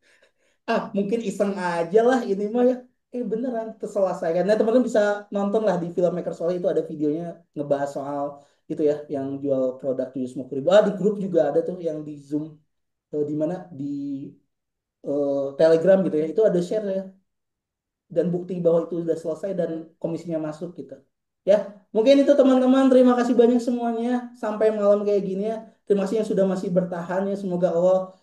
Ah mungkin iseng aja lah ini mah ya. Beneran terselesaikan. Nah teman-teman bisa nonton lah di Filmmaker Soleh itu ada videonya ngebahas soal itu ya yang jual produk 750.000. Di grup juga ada tuh yang di Zoom, di mana di Telegram gitu ya. Itu ada share ya dan bukti bahwa itu sudah selesai dan komisinya masuk gitu. Ya, mungkin itu teman-teman. Terima kasih banyak semuanya. Sampai malam kayak gini ya. Terima kasih yang sudah masih bertahan ya. Semoga Allah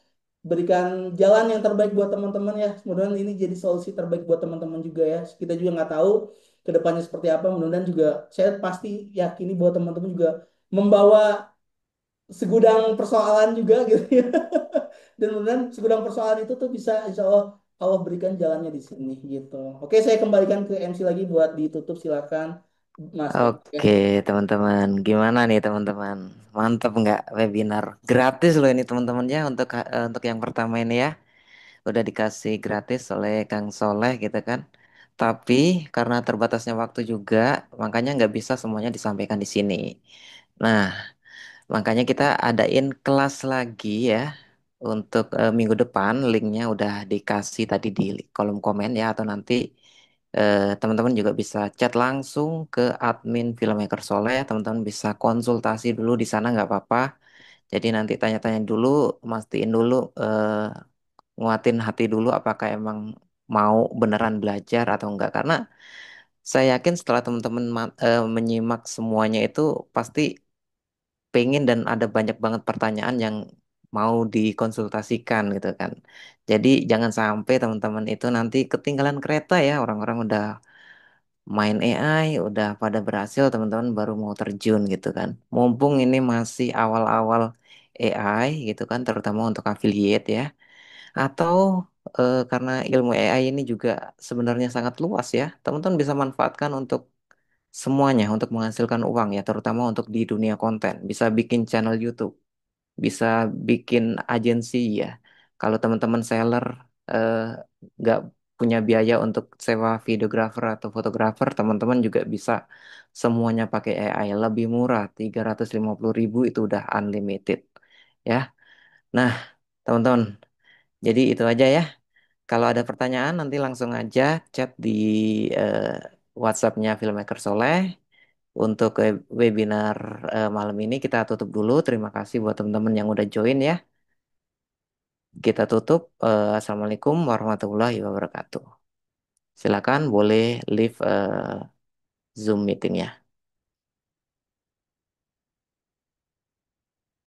berikan jalan yang terbaik buat teman-teman ya. Mudah-mudahan ini jadi solusi terbaik buat teman-teman juga ya. Kita juga nggak tahu ke depannya seperti apa. Mudah-mudahan juga saya pasti yakini bahwa teman-teman juga membawa segudang persoalan juga gitu ya. Dan mudah-mudahan segudang persoalan itu tuh bisa insya Allah Allah berikan jalannya di sini gitu. Oke, saya kembalikan ke MC lagi buat ditutup silakan Mas Eko ya. Oke, teman-teman. Gimana nih, teman-teman? Mantap nggak webinar? Gratis loh ini, teman-temannya, untuk yang pertama ini ya. Udah dikasih gratis oleh Kang Soleh gitu kan. Tapi karena terbatasnya waktu juga, makanya nggak bisa semuanya disampaikan di sini. Nah, makanya kita adain kelas lagi ya untuk minggu depan. Linknya udah dikasih tadi di kolom komen ya, atau nanti teman-teman juga bisa chat langsung ke admin Filmmaker Soleh. Teman-teman bisa konsultasi dulu di sana nggak apa-apa. Jadi nanti tanya-tanya dulu, mastiin dulu, nguatin hati dulu apakah emang mau beneran belajar atau enggak. Karena saya yakin setelah teman-teman menyimak semuanya itu pasti pengen dan ada banyak banget pertanyaan yang mau dikonsultasikan gitu kan. Jadi jangan sampai teman-teman itu nanti ketinggalan kereta ya, orang-orang udah main AI, udah pada berhasil, teman-teman baru mau terjun gitu kan. Mumpung ini masih awal-awal AI gitu kan, terutama untuk affiliate ya. Atau karena ilmu AI ini juga sebenarnya sangat luas ya, teman-teman bisa manfaatkan untuk semuanya untuk menghasilkan uang ya, terutama untuk di dunia konten. Bisa bikin channel YouTube, bisa bikin agensi ya. Kalau teman-teman seller eh, nggak punya biaya untuk sewa videografer atau fotografer, teman-teman juga bisa semuanya pakai AI lebih murah, 350.000 itu udah unlimited ya. Nah, teman-teman, jadi itu aja ya. Kalau ada pertanyaan nanti langsung aja chat di eh, WhatsApp-nya Filmmaker Soleh. Untuk webinar malam ini kita tutup dulu. Terima kasih buat teman-teman yang udah join ya. Kita tutup. Assalamualaikum warahmatullahi wabarakatuh. Silakan boleh leave Zoom meetingnya.